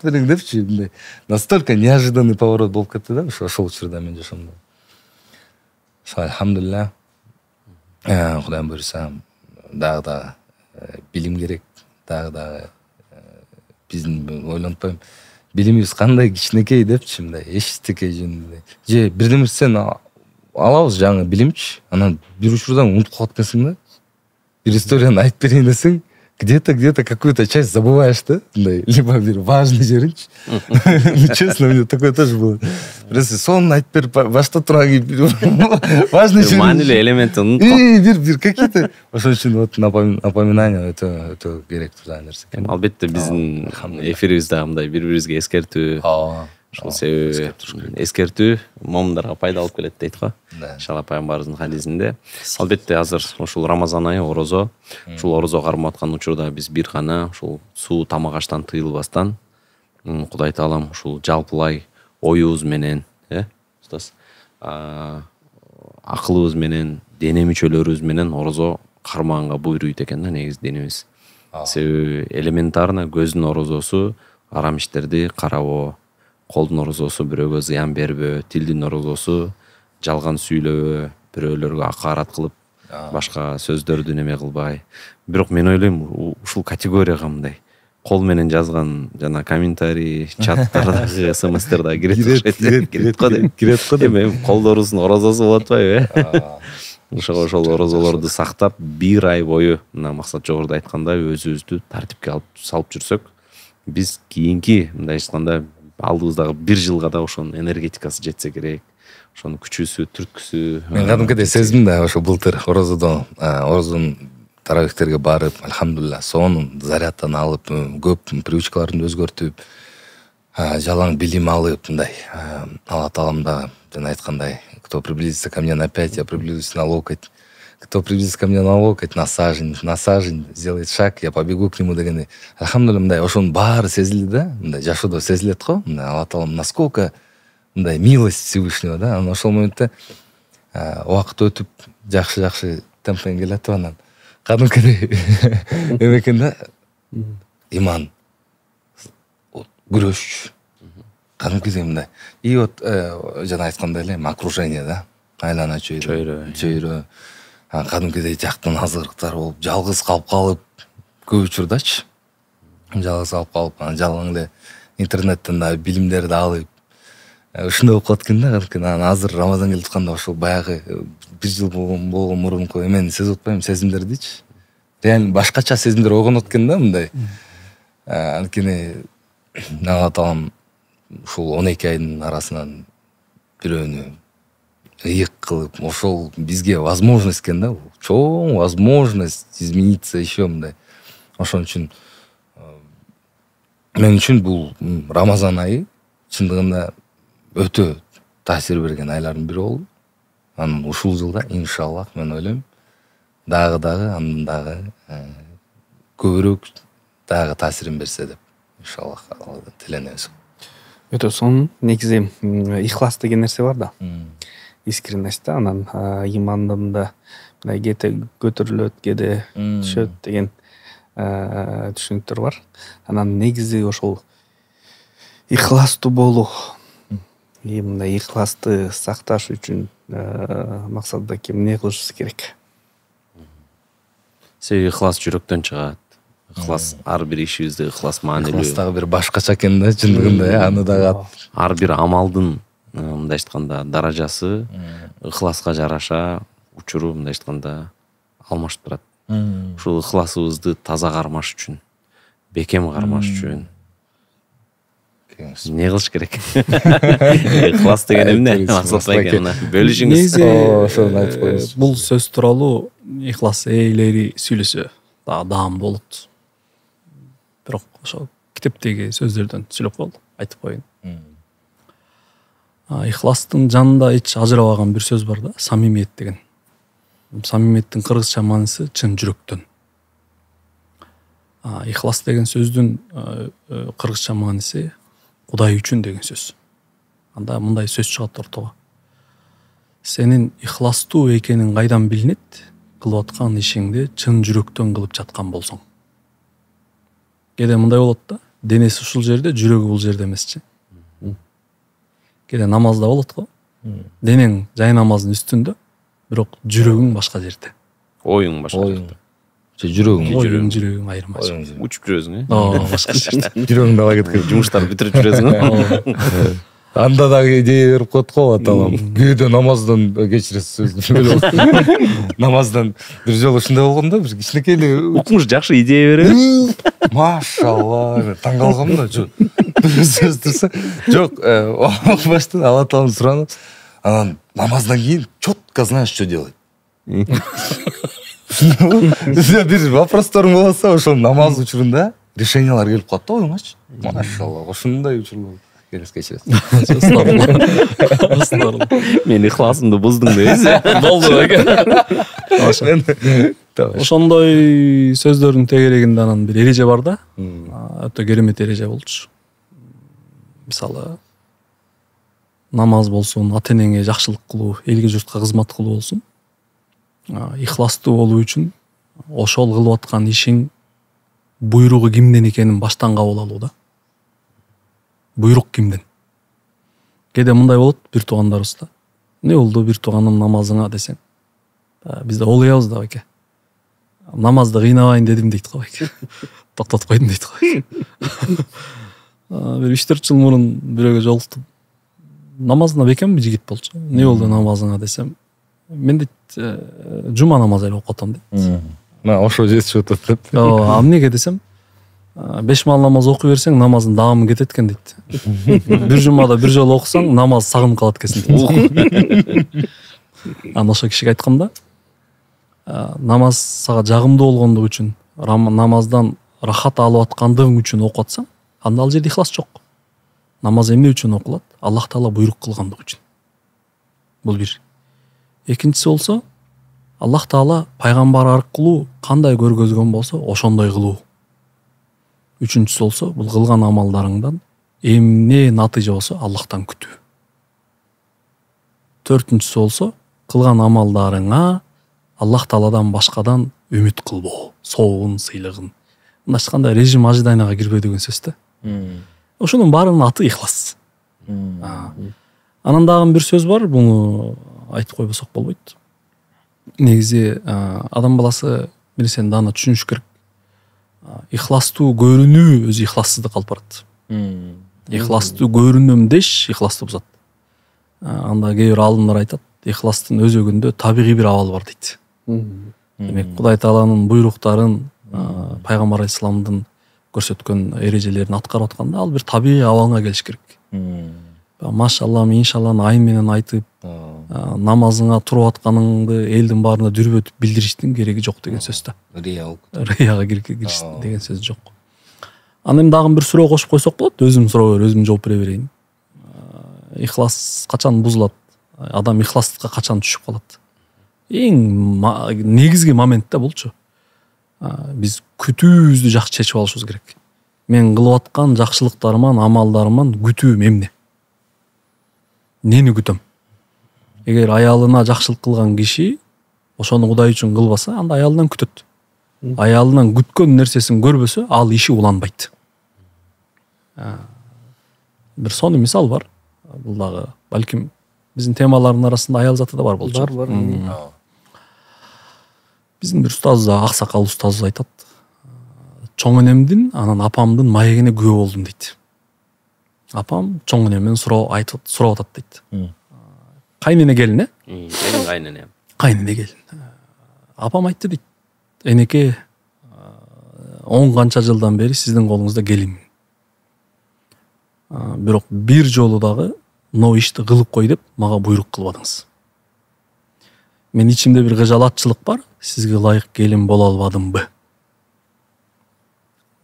белең депчи, мындай настолько неожиданный поворот болуп кетти да, ошол учурда мен жашоомдо. Алхамдулилля, Кудайым буйруса, дагы билим керек, дагы биздин ойлонтпойм. Билимибиз кандай кичинекей депчи, мындай эчтеке жөнүндө. Же бирдемирсен алабыз жаңы билимчи, анан бир учурдан унутуп калат экенсиң да. Бир историяны айтып берейин десең, где-то какую-то часть забываешь, да? Либо бир важный жеринчи. Честно, у меня такое тоже было. Просто сон айтып берип баштап турган важный жерин. Маанилүү элементти унутуп. Бир какие-то ошон үчүн вот напоминание өтө керек турган нерсе. Албетте биздин эфирибизде мындай бири-бирибизге эскертүү. Ошол себеби эскертүү момундарга пайда алып келет дейт го. Иншалла пайгамбарыбыздын хадисинде. Албетте азыр ушул Рамазан айы, орозо. Ушул орозо кармап аткан учурда биз бир гана ушул суу, тамак аштан тыйылбастан Кудай таалам ушул жалпылай оюбуз менен, устаз, акылыбыз менен, дене мүчөлөрүбүз менен орозо кармаганга буйруйт экен да, негизи динибиз. Себеби элементарно көздүн орозосу арам иштерди карабоо, колдун орозосу бирөөгө зыян бербөө, тилдин орозосу жалган сүйлөбөө, бирөөлөргө акарат кылып, башка сөздөрдү неме кылбай. Бирок мен ойлойм, ушул категорияга мындай кол менен жазган жана комментарий, чаттардагы, смстерде кирет го деп. Эми колдорубуздун орозосу болуп атпайбы, ошол орозолорду сактап, бир ай бою, мына Максат жогоруда айткандай, өзүбүздү тартипке алып салып жүрсөк, биз кийинки мындай айтканда алдыбыздагы 1 жылга да ошонун энергетикасы жетсе керек. Ошонун күчүсү, түрткүсү. Мен кадимкидей сездим да, ошо былтыр орозодон таравихтерге барып, алхамдулилля, сонун зарядтан алып, көп привычкаларды өзгөртүп, жалаң билим алып, мындай Алла таалам да жана айткандай, кто приблизится ко мне на 5, я приближусь на локоть. Кто приблизится ко мне на локоть, на сажень, сделает шаг, я побегу к нему дегенде. Алхамдулилля, мындай ошонун баары сезилди да, мындай жашоодо сезилет го, мындай Алла таалам насколько мындай милость Всевышнего да. Анан ошол моментте убакыт өтүп, жакшы темпен келатып, анан кадимкидей эме экен да, иман, күрөш, кадимкидей мындай. И вот жана айткандай эле, окружение да, айлана чөйрө, кадимкидей жактан азырыктар болуп, жалгыз калып көп учурдачы. Жалгыз калып, анан жалаң эле интернеттен да билимдерди алып, ушундай болуп калат экен да, анан азыр Рамазан келип атканда ошол баягы 1 жыл болгон мурунку эмени сезип атпайм, сезимдердичи. Реально башкача сезимдер ойгонот экен да, мындай. Анткени Алла таалам ушул 12 айдын арасынан бирөөнү ыйык кылып, ошол бизге возможность экен да, чоң возможность измениться еще мындай. Ошон үчүн мен үчүн бул Рамазан айы чындыгында өтө таасир берген айлардын бири болду. Анан ушул жылда иншаллах мен ойлойм, дагы андан дагы көбүрөөк дагы таасирин берсе деп иншаллах Алладан тиленебиз. Өтө сонун. Негизи ихлас деген нерсе бар да. Искренность да, анан имандымда мындай кете көтөрүлөт, кеде түшөт деген түшүнүктөр бар. Анан негизи ошол ихластуу болуу, мындай ихласты сакташ үчүн максатта ким эмне кылышы керек? Себеби ихлас жүрөктөн чыгат. Ихлас ар бир ишибизде ихлас маанилүү. Ихлас дагы бир башкача экен да, чындыгында, аны дагы ар бир амалдын мындай айтканда даражасы ихласка жараша учуру мындай айтканда алмашып турат. Ушул ихласыбызды таза кармаш үчүн, бекем кармаш үчүн эмне кылыш керек? Ихлас деген эмне? Максат экен, бөлүшүңүз. Ошону айтып коебуз. Бул сөз тууралуу ихлас ээлери сүйлөсө даам болот. Бирок ошо китептеги сөздөрдөн сүйлөп коелу, айтып коеюн. Ихластын жанында эч ажырабаган бир сөз бар да, самимиет деген. Самимиеттин кыргызча мааниси чын жүрөктөн. Ихлас деген сөздүн кыргызча мааниси Кудай үчүн деген сөз. Анда мындай сөз чыгат ортого. Сенин ихластуу экениң кайдан билинет? Кылып аткан ишиңди чын жүрөктөн кылып жаткан болсоң. Кээде мындай болот да, денеси ушул жерде, жүрөгү бул жерде эмесчи. Кээде намазда болот го. Денең жай намаздын үстүндө, бирок жүрөгүң башка жерде. Оюң башка жерде. Жүрөгүң айырмачы. Учуп жүрөсүң, башка жерде. Жүрөгүң дала кеткен. Жумуштарды бүтүрүп жүрөсүң. Анда дагы идея берип коет го аталам. Кээде намаздан кечиресиз сөздү. Намаздан бир жолу ушундай болгон да, бир кичинекей эле укмуш жакшы идея береби? Машалла, таң калгам да. Сөз турса, жок, баштан Алла таалам суранып, анан намаздан кийин четко знаешь, что делать. Бир вопростор болсо, ошол намаз учурунда решениялар келип калат да оюңачы. Машалла, ошондой учурлар келип кечиресиз. Мен ихласымды буздуң дейсиз. Болду экен. Ошондой сөздөрдүн тегерегинде анан бир эреже бар да. Өтө керемет эреже болчу. Мисалы, намаз болсун, ата-энеңе жакшылык кылуу, элге журтка кызмат кылуу болсун. Ихластуу болуу үчүн ошол кылып аткан ишиң буйругу кимден экенин баштан кабыл алуу да. Буйрук кимден? Кээде мындай болот бир туугандарыбызда. Не болду бир тууганым намазыңа десең. Бизде олуябыз да байке. Намазды кыйнабайын дедим дейт го байке. Токтотуп койдум дейт го. Бир 3-4 жыл мурун бирөөгө жолуктум. Намазына бекем жигит болчу. Не болду намазыңа десем, мен дейт жума намазы эле окуп атам дейт. Ошо жетишип атат деп. Эмнеге десем, 5 маал намаз окуй берсең, намаздын даамы кетет экен дейт. Бир жумада бир жолу окусаң, намаз сагынып калат экенсиң дейт. Анан ошо кишиге айткам да, намаз сага жагымдуу болгондугу үчүн, намаздан рахат алып аткандыгың үчүн окуп атсаң, анда ал жерде ихлас жок. Намаз эмне үчүн окулат? Аллах таала буйрук кылгандыгы үчүн. Бул бир. Экинчиси болсо, Аллах таала пайгамбар аркылуу кандай көргөзгөн болсо, ошондой кылуу. Үчүнчүсү болсо, бул кылган амалдарыңдан эмне натыйжа болсо, Аллахтан күтүү. Төртүнчүсү болсо, кылган амалдарыңа Аллах тааладан башкадан үмүт кылбоо, соогун, сыйлыгын. Мындайча айтканда режим ожидайнага кирбөө деген сөз да. Ошонун баарынын аты ихлас. Анан дагы бир сөз бар, буну айтып койбосок болбойт. Негизи адам баласы бир нерсени дана түшүнүш керек. Ихластуу көрүнүү өзү ихлассыздык алып барат. Ихластуу көрүнөм деш ихластуу бузат. Анда кээ бир аалымдар айтат, ихластын өзөгүндө табигый бир абал бар дейт. Демек, Кудай тааланын буйруктарын, пайгамбар алейхисаламдын көрсөткөн эрежелерин аткарып атканда, ал бир табигый абалга келиш керек. Машалла, иншалланы айын менен айтып, намазыңа туруп атканыңды элдин баарына дүрбөтүп билдириштин кереги жок деген сөз да. Рияга кириш деген сөз жок. Анан дагы бир суроо кошуп койсок болот, өзүм суроо берип, өзүм жооп бере берейин. Ихлас качан бузулат? Адам ихластыкка качан түшүп калат? Эң негизги моментте болчу. Биз күтүүбүздү жакшы чечип алышыбыз керек. мен кылып аткан жакшылыктарыман, амалдарыман күтүүм эмне? Нени күтөм? Эгер аялына жакшылык кылган киши ошону Кудай үчүн кылбаса, анда аялынан күтөт. Аялынан күткөн нерсесин көрбөсө, ал иши уланбайт. Бир сонун мисал бар. Бул дагы балким биздин темалардын арасында аял заты да бар болчу. Бар. Биздин бир устаз, аксакал устаз айтат. Чоң энемдин, анан апамдын маегине күбө болдум дейт. Апам чоң энемден сурап атат дейт. Кайнене келин, Кайнене. Кайнене келин. Апам айтты дейт. Энеке, 10 канча жылдан бери сиздин колуңузда келинмин. Бирок бир жолу дагы но ишти кылып кой деп мага буйрук кылбадыңыз. Мен ичимде бир кыжалатчылык бар, сизге ылайык келин боло албадымбы?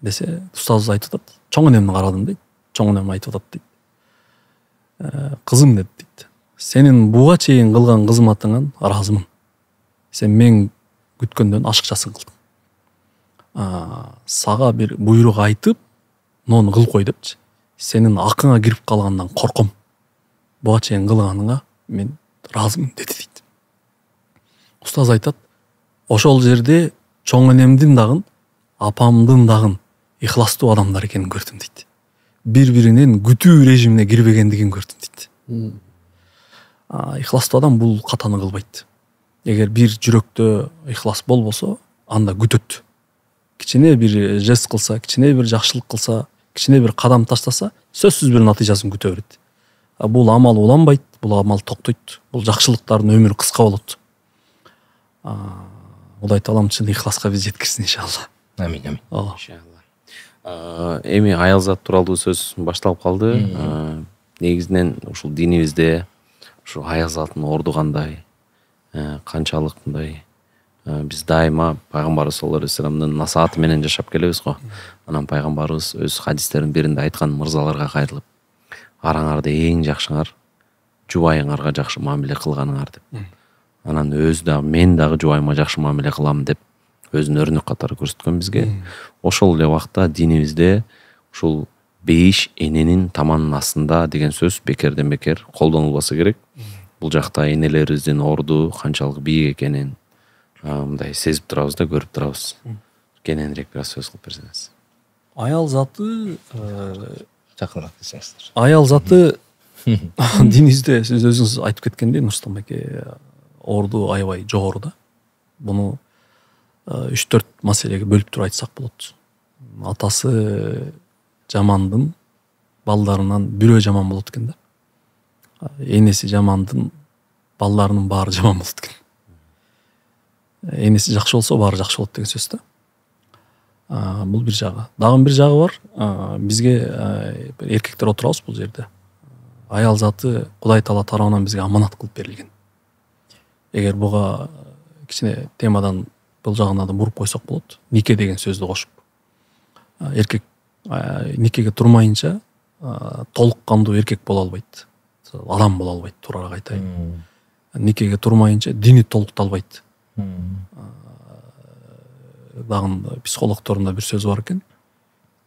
Десе, устаз айтып атат. Чоң энемди карадым дейт. Чоң энем айтып атат дейт. Кызым дейт. Сенин буга чейин кылган кызматыңан ыраазымын. Сен мен күткөндөн ашыкчасын кылдың. Сага бир буйрук айтып, нону кылып кой депчи. Сенин акыңа кирип калгандан корком. Буга чейин кылганыңа мен ыраазымын деди дейт. Устаз айтат, ошол жерде чоң энемдин дагы, апамдын дагы ихластуу адамдар экенин көрдүм дейт. Бири-биринин күтүү режимине кирбегендигин көрдүм дейт. Ихластуу адам бул катаны кылбайт. Эгер бир жүрөктө ихлас болбосо, анда күтөт. Кичине бир жест кылса, кичине бир жакшылык кылса, кичине бир кадам таштаса, сөзсүз бир натыйжасын күтө берет. Бул амал уланбайт, бул амал токтойт. Бул жакшылыктардын өмүрү кыска болот. Кудай таалам чын ихласка биз жеткирсин иншалла. Амин. Иншалла. Эми аял зат тууралуу сөз башталып калды. Негизинен ушул динибизде ушу аял заттын орду кандай, канчалык мындай, биз дайыма пайгамбарыбыз саллаллаху алейхи вассаламдын насааты менен жашап келебиз го. Анан пайгамбарыбыз өз хадистеринин биринде айткан мырзаларга кайрылып, араңарда эң жакшыңар жубайыңарга жакшы мамиле кылганыңар деп. Анан өзү да мен дагы жубайыма жакшы мамиле кылам деп өзүн өрнөк катары көрсөткөн бизге. Ошол эле убакта динибизде ушул бейиш эненин таманын астында деген сөз бекерден бекер колдонулбаса керек. Бул жакта энелерибиздин орду канчалык бийик экенин мындай сезип турабыз да, көрүп турабыз. Кененирээк бир сөз кылып берсеңиз. Аял заты Жакыныраак десеңиздер. Аял заты динибизде сиз өзүңүз айтып кеткендей, Нурсултан байке, орду аябай жогору да. Буну 3-4 маселеге бөлүп туруп айтсак болот. Атасы жамандын балдарынан бирөө жаман болот экен да. Энеси жамандын балдарынын баары жаман болот экен. Энеси жакшы болсо баары жакшы болот деген сөз да. Бул бир жагы. Дагы бир жагы бар. Бизге эркектер отурабыз бул жерде. Аял заты Кудай Таала тарабынан бизге аманат кылып берилген. Эгер буга кичине темадан бул жагына да буруп койсок болот. Нике деген сөздү кошуп. Эркек никеге турмайынча толук кандуу эркек боло албайт. Адам боло албайт, туурараак айтайын. Никеге турмайынча дини толукталбайт. Дагы психологторунда бир сөз бар экен.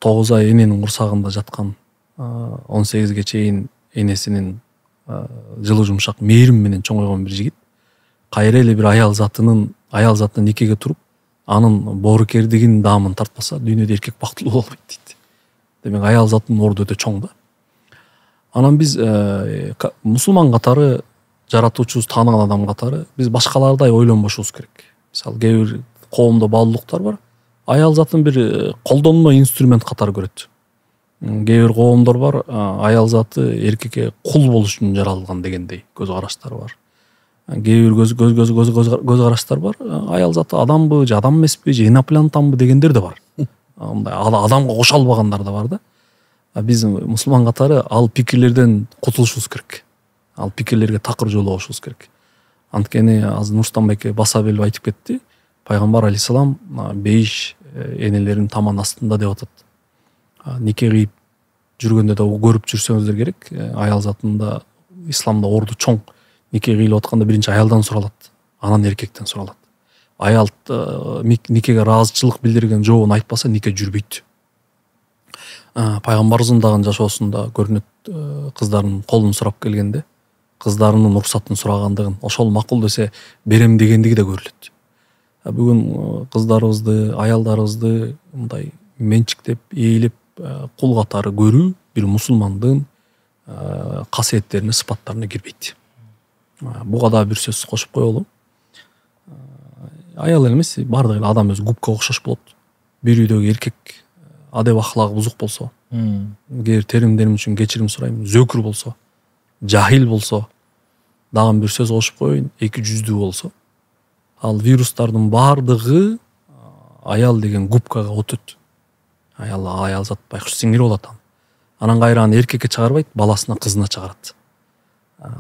9 ай эненин курсагында жаткан 18ге чейин энесинин жылуу жумшак мээрим менен чоңойгон бир жигит кайра эле бир аял затына никеге туруп, анын боорукердигин даамын тартпаса, дүйнөдө эркек бактылуу боло албайт дейт. Демек аял затынын орду өтө чоң да. Анан биз мусулман катары, жаратуучубуз тааныган адам катары биз башкалардай ойлонбошубуз керек. Мисалы, кээ бир коомдо баалуулуктар бар, аял затын бир колдонмо инструмент катары көрөт. Кээ бир коомдор бар, аял заты эркекке кул болуш үчүн жаралган дегендей көз караштар бар. Кээ бир көз караштар бар, аял заты адамбы, же адам эмеспи, же инопланетанбы дегендер да бар. Мындай адамга кошо албагандар да бар да. Биз мусулман катары ал пикирлерден кутулушубуз керек. Ал пикирлерге такыр жолугушубуз керек. Анткени азыр Нурсултан байке баса белип айтып кетти. Пайгамбар алейхиссалам бейиш энелерин таман астында деп атат. Нике кыйып жүргөндө да көрүп жүрсөңүздөр керек. Аял затында исламда орду чоң. Нике кыйылып атканда биринчи аялдан суралат, анан эркектен суралат. Аял никеге ыраазычылык билдирген жообун айтпаса, нике жүрбөйт. пайгамбарыбыздын дагы жашоосунда көрүнөт, кыздардын колун сурап келгенде кыздарынын уруксатын сурагандыгын, ошол макул десе берем дегендиги да көрүлөт. Бүгүн кыздарыбызды, аялдарыбызды мындай менчиктеп, ээлеп кул катары көрүү бир мусулмандын касиеттерине, сыпаттарына кирбейт. Буга да бир сөз кошуп коелу. Аял эмес, бардык эле адам өзү губка окшош болот. Бир үйдөгү эркек адеп ахлагы бузук болсо, эгер теримдерим үчүн кечирим сурайм, зөкүр болсо, жахил болсо, дагы бир сөз кошуп коеюн, эки жүздүү болсо, ал вирустардын бардыгы аял деген губкага өтөт. Аял зат байкуш сиңири болот анын. Анан кайра аны эркекке чыгарбайт, баласына, кызына чыгарат.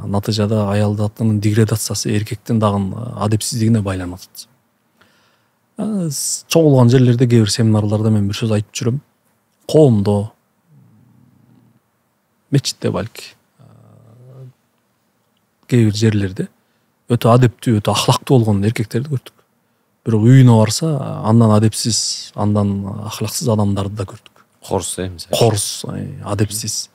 Натыйжада аял затынын деградациясы эркектин дагы адепсиздигине байланып атат. Чоңулган жерлерде, кээ бир семинарларда мен бир сөз айтып жүрөм. Коомдо, мечитте балки, кээ бир жерлерде өтө адептүү, өтө ахлактуу болгон эркектерди көрдүк. Бирок үйүнө барса, андан адепсиз, андан ахлаксыз адамдарды да көрдүк. Корс, адепсиз.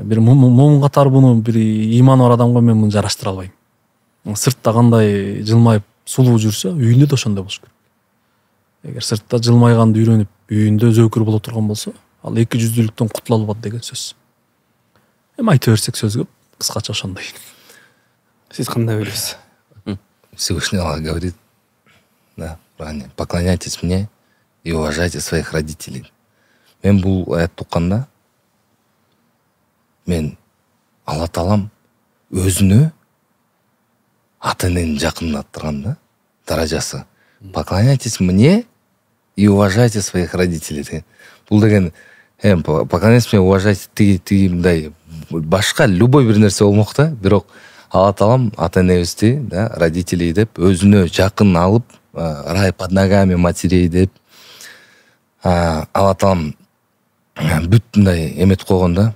Бир момун катары буну бир иманы бар адамга мен муну жараштыра албайм. Сыртта кандай жылмайып сулуу жүрсө, үйүндө да ошондой болуш керек. Эгер сыртта жылмайганды үйрөнүп, үйүндө зөкүр боло турган болсо, ал эки жүздүүлүктөн кутула албат деген сөз. Айта берсек сөз көп, кыскача ошондой. Сиз кандай ойлойсуз? Всевышний Аллах говорит, да, правильно, поклоняйтесь мне и уважайте своих родителей. Мен бул аятты укканда, мен Алла Таалам өзүнө ата энени жакындаттырган да, даражасы. Поклоняйтесь мне и уважайте своих родителей деген. Бул деген поклоняйтесь мне, уважайте тиги мындай башка любой бир нерсе болмок да, бирок Алла Таалам ата энебизди, да, родителей деп өзүнө жакын алып, рай под ногами матерей деп Алла Таалам бүт мындай эметип койгон да,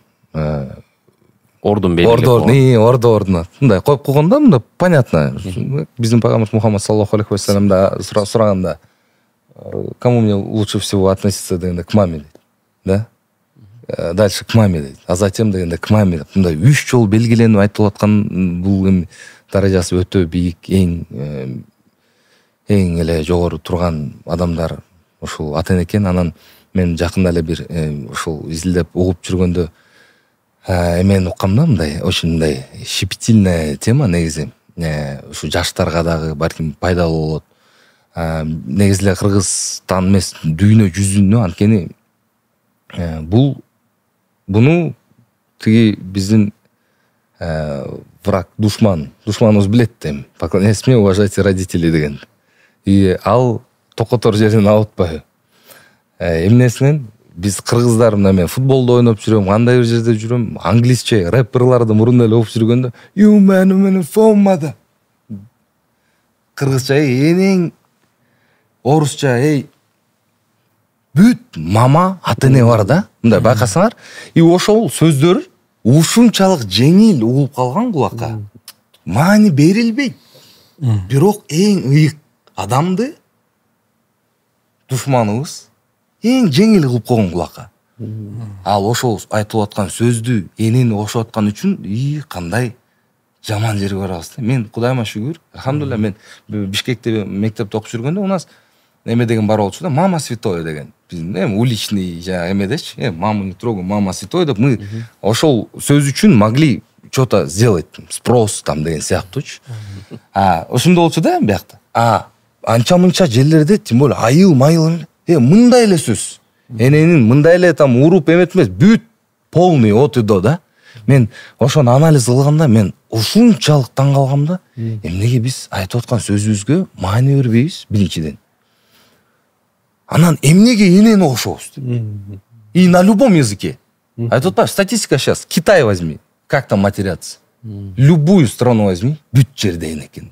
ордун белгилеп ордуна мындай коюп койгон да, мындай понятно. Биздин пайгамбарыбыз Мухаммад саллаллаху алейхи вассаламда сураганда, кому мне лучше всего относиться дегенде, к маме дейт, да? Дальше к маме дейт, а затем дегенде к маме дейт. Мындай 3 жол белгиленип айтылып аткан бул эми даражасы өтө бийик, эң эле жогору турган адамдар ушул ата эне экен. Анан мен жакында эле бир ушул изилдеп угуп жүргөндө мен уккам да, мындай очень мындай щепетильная тема негизи. Ушу жаштарга дагы балким пайдалуу болот. Негизи эле Кыргызстан эмес, дүйнө жүзүнө, анткени буну тиги биздин враг, душманыбыз билет дейм. Поклоняйтесь мне, уважайте родителей деген. И ал токотор жерден абытпайбы. Эмнесинен биз кыргыздар, мына мен футболдо ойноп жүрөм, кандай бир жерде жүрөм, англисче рэперларды мурунда эле окуп жүргөндө, you man phone mother. Кыргызча энең, орусча бүт мама, ата эне бар да, мындай байкасаңар, и ошол сөздөр ушунчалык жеңил угулуп калган кулакка. Маани берилбейт. Бирок эң ыйык адамды душманыбыз эң жеңил кылып койгон кулакка. Ал ошол айтылып аткан сөздү энени кошуп аткан үчүн кандай жаман жерге барабыз да. Мен Кудайыма шүгүр, алхамдулилля, мен Бишкекте мектепте окуп жүргөндө у нас эме деген бар болчу да, мама святое деген. Биздин уличный жанагы эмедечи, маму не трогай, мама святой деп мы ошол сөз үчүн могли что-то сделать, спрос там деген сыяктуучу. Ошондой болчу да биякта. Анча-мынча жерлерде, тем более айыл мындай эле сөз. Эненин мындай эле там уруп эметип эмес, бүт полный от и до да. Мен ошону анализ кылганда мен ушунчалык таң калгам да. Эмнеге биз айтып аткан сөзүбүзгө маани бербейбиз биринчиден. Анан эмнеге энени кошобуз? И на любом языке. Айтып атпайбы, статистика сейчас. Китай возьми, как там матерятся. Любую страну возьми, бүт жерде эне экен.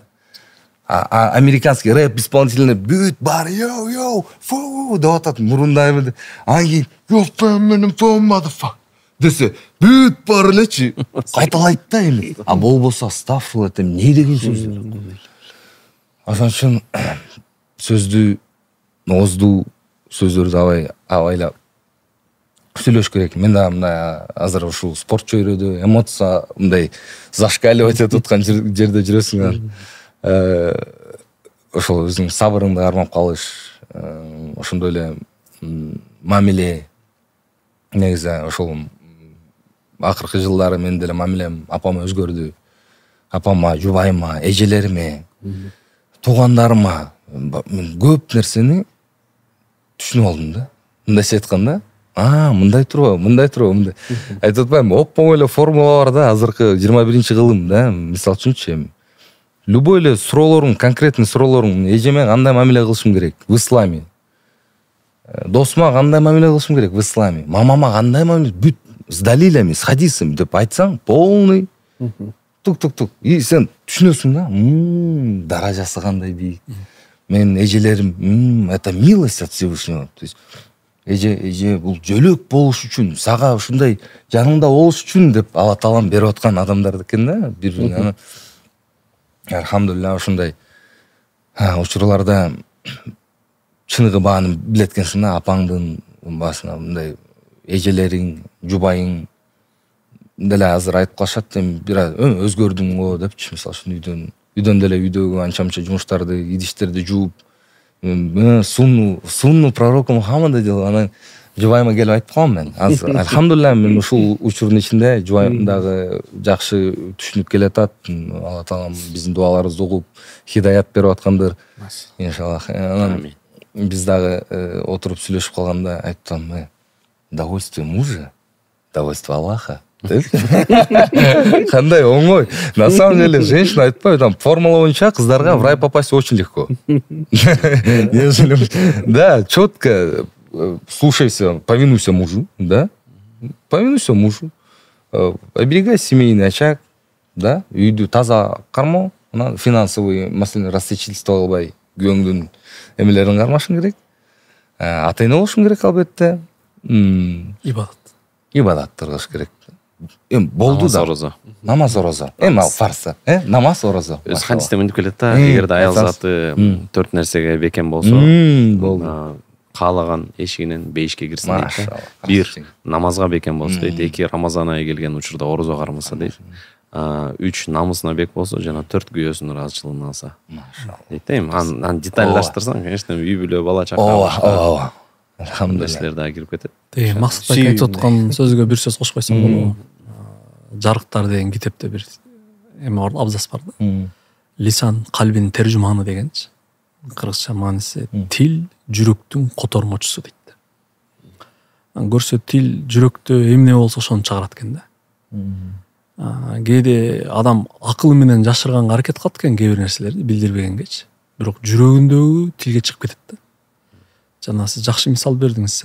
Американский рэп исполнительный бүт бар, йоу, фу, деп атат мурунда эме. Анан кийин фу, motherfucker десе, бүт бар элечи, кайталайт да эми. Болбосо астаффирулла эмне деген сөздөр. Ошон үчүн сөздү, ооздуу сөздөрдү абайлап сүйлөш керек. Мен да мындай азыр ушул спорт чөйрөдө эмоция мындай зашкаливать этип аткан жерде жүрөсүң. Ошол өзүң сабырыңды кармап калыш, ошондой эле мамиле. Негизи ошол акыркы жылдары менин деле мамилем апама өзгөрдү. Апама, жубайыма, эжелериме, туугандарыма мен көп нерсени түшүнүп алдым да. Мындайча айтканда, мындай турбу, мындай. Айтып атпайм, оп-оңой эле формула бар да, азыркы 21-кылым да. Мисалы үчүнчү, любой эле суроолоруң, конкретный суроолоруң, эжеме кандай мамиле кылышым керек в исламе? Досума кандай мамиле кылышым керек в исламе? Мамама кандай мамиле? Бүт с далилями, с хадисами деп айтсаң, полный тук-тук-тук. И сен түшүнөсүң да, даражасы кандай бийик. Менин эжелерим, это милость от Всевышнего. То есть эже бул жөлөк болуш үчүн, сага ушундай жаныңда болуш үчүн деп Алла Таалам берип аткан адамдар экен да, бири-бирине. Алхамдулилlah ушундай учурларда чыныгы бааны билет экенсиң да, апаңдын баасына мындай эжелериң, жубайың деле азыр айтып калышат, бир өзгөрдүң го депчи, мисалы үчүн үйдөн деле үйдөгү анча-мынча жумуштарды, идиштерди жууп, сунну пророка Мухаммада делип, анан жубайыма келип айтып калам мен. Азыр алхамдулилlah мен ушул учурдун ичинде жубайым дагы жакшы түшүнүп келатат. Алла Таалам биздин дуаларыбызды угуп, хидаят берип аткандыр. Иншаллах. Анан биз дагы отуруп сүйлөшүп калганда айттым, довольствие мужа, довольствие Аллаха. Кандай оңой. На самом деле, женщина айтпай, там формула боюнча кыздарга в рай попасть очень легко. Да, четко слушайся, повинуйся мужу, да? Повинуйся мужу. Оберегай семейный очаг, да? Үйдү таза кармоо, финансовый маселени растечительство кылбай, күйөөңдүн эмелерин кармашың керек. Ата-эне болушуң керек албетте. Ибадаттар кылыш керек. Болду да. Намаз орозо. Ал фарсы. Намаз орозо. Өз хадисте мынтип келет да, эгерде аял заты 4 нерсеге бекем болсо, каалаган эшигинен бейишке кирсин дейт. 1 намазга бекем болсо дейт, 2 Рамазан айы келген учурда орозо кармаса дейт. 3 намысына бек болсо, жана 4 күйөөсүнүн ыраазычылыгын алса. Дейт да, аны детальдаштырсаң, конечно, үй бүлө, бала чака. Ооба. Алхамдулиллах да кирип кетет. Максат ака айтып аткан сөзгө бир сөз кошуп койсом болобу? Жарыктар деген китепте бир эме бар, абзац бар да. Лисан калбин тержуманы дегенчи. Кыргызча мааниси тил жүрөктүн котормочусу дейт. Көрсө тил жүрөктө эмне болсо ошону чыгарат экен да. Кээде адам акылы менен жашырганга аракет кылат экен кээ бир нерселерди билдирбегенгечи. Бирок жүрөгүндөгү тилге чыгып кетет да. Жана сиз жакшы мисал бердиңиз,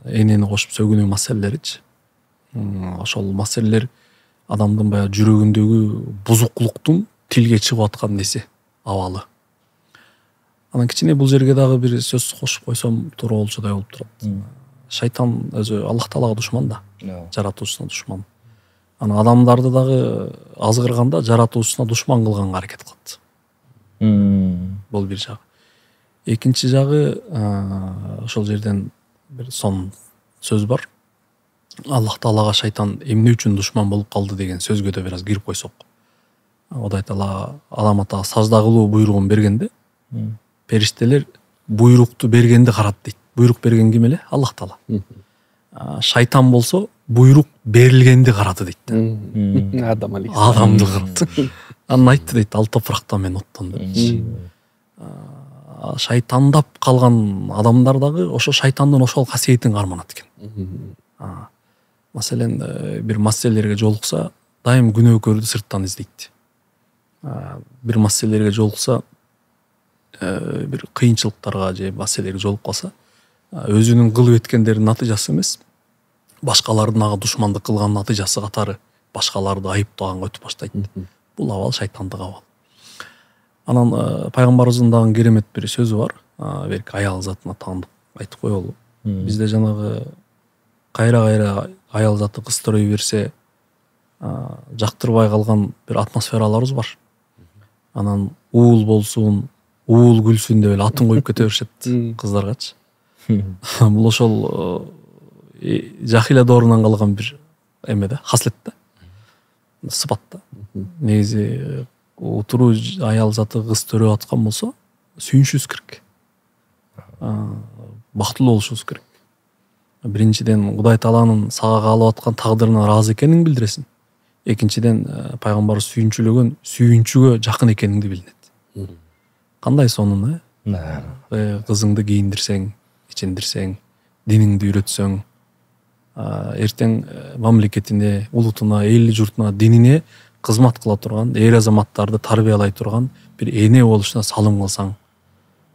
энени кошуп сөгүнүү маселелеричи. Ошол маселелер адамдын баягы жүрөгүндөгү бузуклуктун тилге чыгып аткан неси, абалы. Анан кичине бул жерге дагы бир сөз кошуп койсом туура болчудай болуп турат. Шайтан өзү Аллах Таалага душман да, жаратуучусуна душман. Анан адамдарды дагы азгырганда жаратуучусуна душман кылганга аракет кылат. Бул бир жагы. Экинчи жагы, ошол жерден бир сон сөз бар. Аллах Таалага шайтан эмне үчүн душман болуп калды деген сөзгө да бир аз кирип койсок. Кудай Таала Адам атага сажда кылуу буйругун бергенде, периштелер буйрукту бергенди карат дейт. Буйрук берген ким эле? Аллах Таала. Шайтан болсо буйрук берилгенди карады дейт. Адам алейхи. Адамды карады. Анан айтты дейт, ал топурактан мен оттон деп. Шайтандап калган адамдар дагы ошо шайтандын ошол касиетин карманат экен. Маселен, бир маселелерге жолукса, дайым күнөөкөрдү сырттан издейт. Бир маселелерге жолукса, бир кыйынчылыктарга же маселелерге жолуп калса, өзүнүн кылып эткендеринин натыйжасы эмес, башкалардын ага душмандык кылган натыйжасы катары башкаларды айыптаганга өтүп баштайт. Бул абал шайтандык абал. Анан пайгамбарыбыздын дагы керемет бир сөзү бар. Берки аял затына таандык айтып коелу. Бизде жанагы кайра аял заты кыстырый берсе, жактырбай калган бир атмосфераларыбыз бар. Анан уул болсун, уул күлсүн деп эле атын коюп кете беришет кыздаргачы. Бул ошол жахила доорунан калган бир эме да, хаслет да, сыпат да. Негизи отуруу аял заты кыз төрөп аткан болсо сүйүнүшүбүз керек, бактылуу болушубуз керек. Биринчиден Кудай Тааланын сага каалап аткан тагдырына ыраазы экениңди билдиресиң. Экинчиден пайгамбар сүйүнчүлөгөн сүйүнчүгө жакын экениңди билинет. Кандай сонун кызыңды кийиндирсең, ичиндирсең, диниңди үйрөтсөң, эртең мамлекетине, улутуна, эли журтуна, динине кызмат кыла турган, эр азаматтарды тарбиялай турган бир эне болушуна салым кылсаң,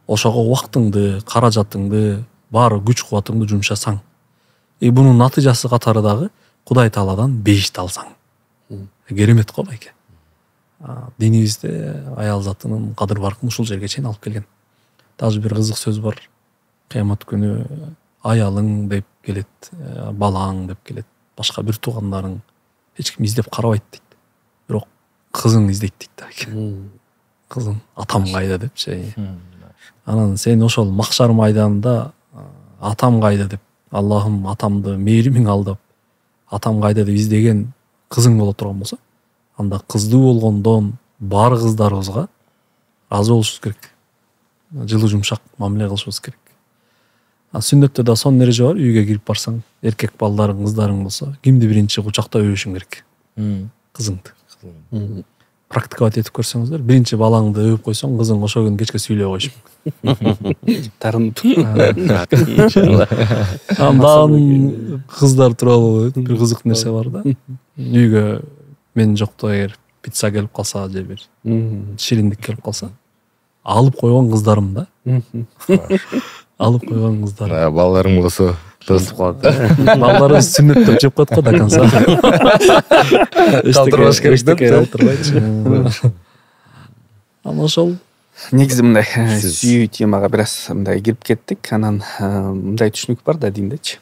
ошого убактыңды, каражатыңды, баары күч кубатыңды жумшасаң, бунун натыйжасы катары дагы Кудай Тааладан бейишти алсаң, керемет го байке. Динибизде аял затынын кадыр баркын ушул жерге чейин алып келген. Даже бир кызык сөз бар. Кыямат күнү аялың деп келет, балаң деп келет, башка бир туугандарың эч ким издеп карабайт дейт. Бирок кызың издейт дейт да. Кызым, атам кайда депчи. Анан сен ошол макшар майданында атам кайда деп, Аллахым атамды мээримиң алдап, атам кайда деп издеген кызың боло турган болсо, анда кыздуу болгондон бар кыздарыбызга ыраазы болушубуз керек. Жылуу жумшак мамиле кылышыбыз керек. Сүннөттө да сонун эреже бар. Үйгө кирип барсаң, эркек балдарың, кыздарың болсо, кимди биринчи кучактап өбүшүң керек? Кызыңды. Практиковать этип көрсөңүздөр, биринчи балаңды өбүп койсоң, кызың ошол күнү кечке сүйлөп коюшу мүмкүн. Тарынып. Андан кыздар тууралуу бир кызык нерсе бар да. Үйгө мен жокто эгер пицца келип калса же бир шириндик келип калса, алып койгон кыздарым да. Алып койгон кыздар. Балдарың болсо тосуп калат. Балдары сүннөттөп жеп коет го до конца. Калтырбаш керек деп. Калтырбайчы. Ана ошол негизи мындай сүйүү темага бир аз мындай кирип кеттик. Анан мындай түшүнүк бар да диндечи.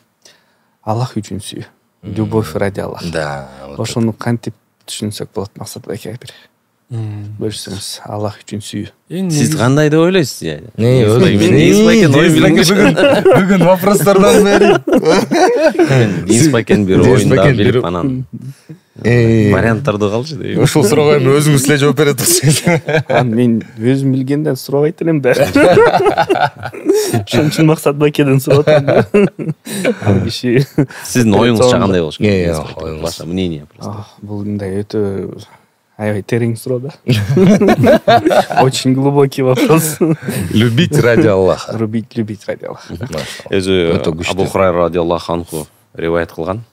Аллах үчүн сүйүү. Любовь ради Аллаха. Да. Ошону кантип түшүнсөк болот, Максат байке бир бөлүшсөңүз. Аллах үчүн сүйүү. Сиз кандай деп ойлойсуз? Бүгүн вопростардан бери Денис байкенин бир оюнда билип анан варианттарды калчы дейм. Ошол суроого эми өзүңүз эле жооп бере турсуңуз. Мен өзүм билгенден сурабайт элем да. Ошон үчүн Максат байкеден сурап атам. Ал киши Сиздин оюңузча кандай болуш керек? Ваше мнение просто. Бул мындай өтө аябай терең суроо да. Очень глубокий вопрос. Любить ради Аллаха. Любить ради Аллаха. Өзү Абу Хурайра радиаллаху анху риваят кылган.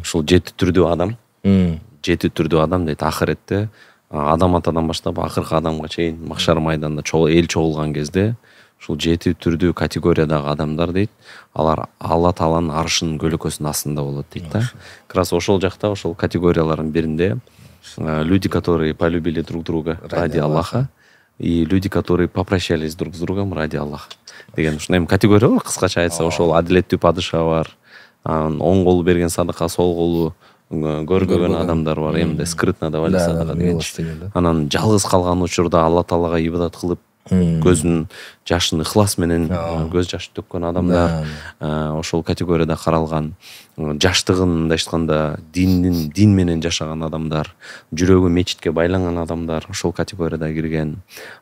Ушул 7 түрдүү адам. 7 түрдүү адам дейт, ахиретте адам атадан баштап акыркы адамга чейин макшар майданында эл чогулган кезде ушул 7 түрдүү категориядагы адамдар дейт, алар Алла Тааланын аршынын көлөкөсүнүн астында болот дейт да. Как раз ошол жакта, ошол категориялардын биринде люди, которые полюбили друг друга ради Аллаха, и люди, которые попрощались друг с другом ради Аллаха деген ушундай категория бар. Кыскача айтса, ошол адилеттүү падыша бар, оң колу берген садака, сол колу көргөн адамдар бар, эмде скрытно давали садака деген. Анан жалгыз калган учурда Алла Таалага ибадат кылып, көзүнүн жашын ыхлас менен көз жашы төккөн адамдар ошол категорияда каралган. Жаштыгын мындай айтканда дин менен жашаган адамдар, жүрөгү мечитке байланган адамдар ошол категорияда кирген.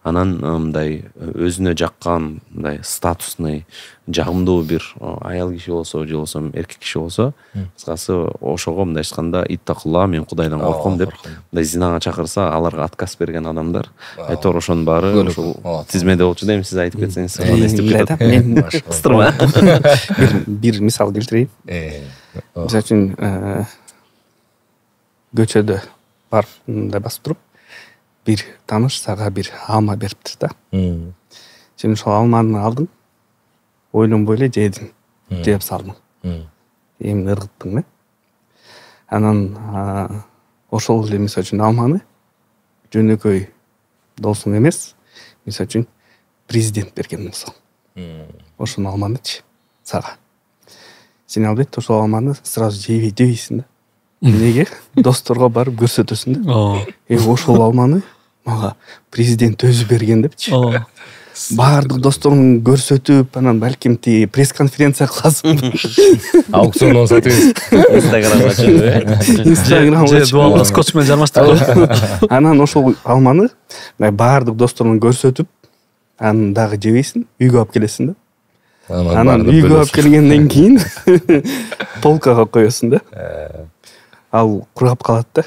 Анан мындай өзүнө жаккан, мындай статусный, жагымдуу бир аял киши болсо, же болсо эркек киши болсо, кыскасы ошого мындай айтканда иттакулла, мен Кудайдан корком деп мындай зинага чакырса, аларга отказ берген адамдар. Айтор ошонун баары ошол тизмеде болчу дейм. Сиз айтып кетсеңиз, мен кыстырма. Бир мисал келтирейин. Мисалы үчүн көчөдө барып мындай басып туруп, бир тааныш сага бир алма бериптир да. Сен ошол алманы алдың, ойлонбой эле жедиң, жеп салдың. Эми ыргыттың, анан ошол эле мисалы үчүн алманы жөнөкөй досуң эмес, мисалы үчүн президент берген болсо, ошол алманычы сага, сен албетте ошол алманы сразу жебейсиң да. Неге? Досторго барып көрсөтөсүң да. Ошол алманы мага президент өзү берген депчи. Баардык досторун көрсөтүп, анан балким тиги пресс-конференция кыласың. Аукциондон сатып Инстаграмга чыгып, Инстаграмга дуалга скотч менен жармаштырып. Анан ошол алманы баардык досторуңа көрсөтүп, анан дагы жебейсиң, үйгө алып келесиң да. Анан үйгө алып келгенден кийин полкага коесуң да. Ал кургап калат да.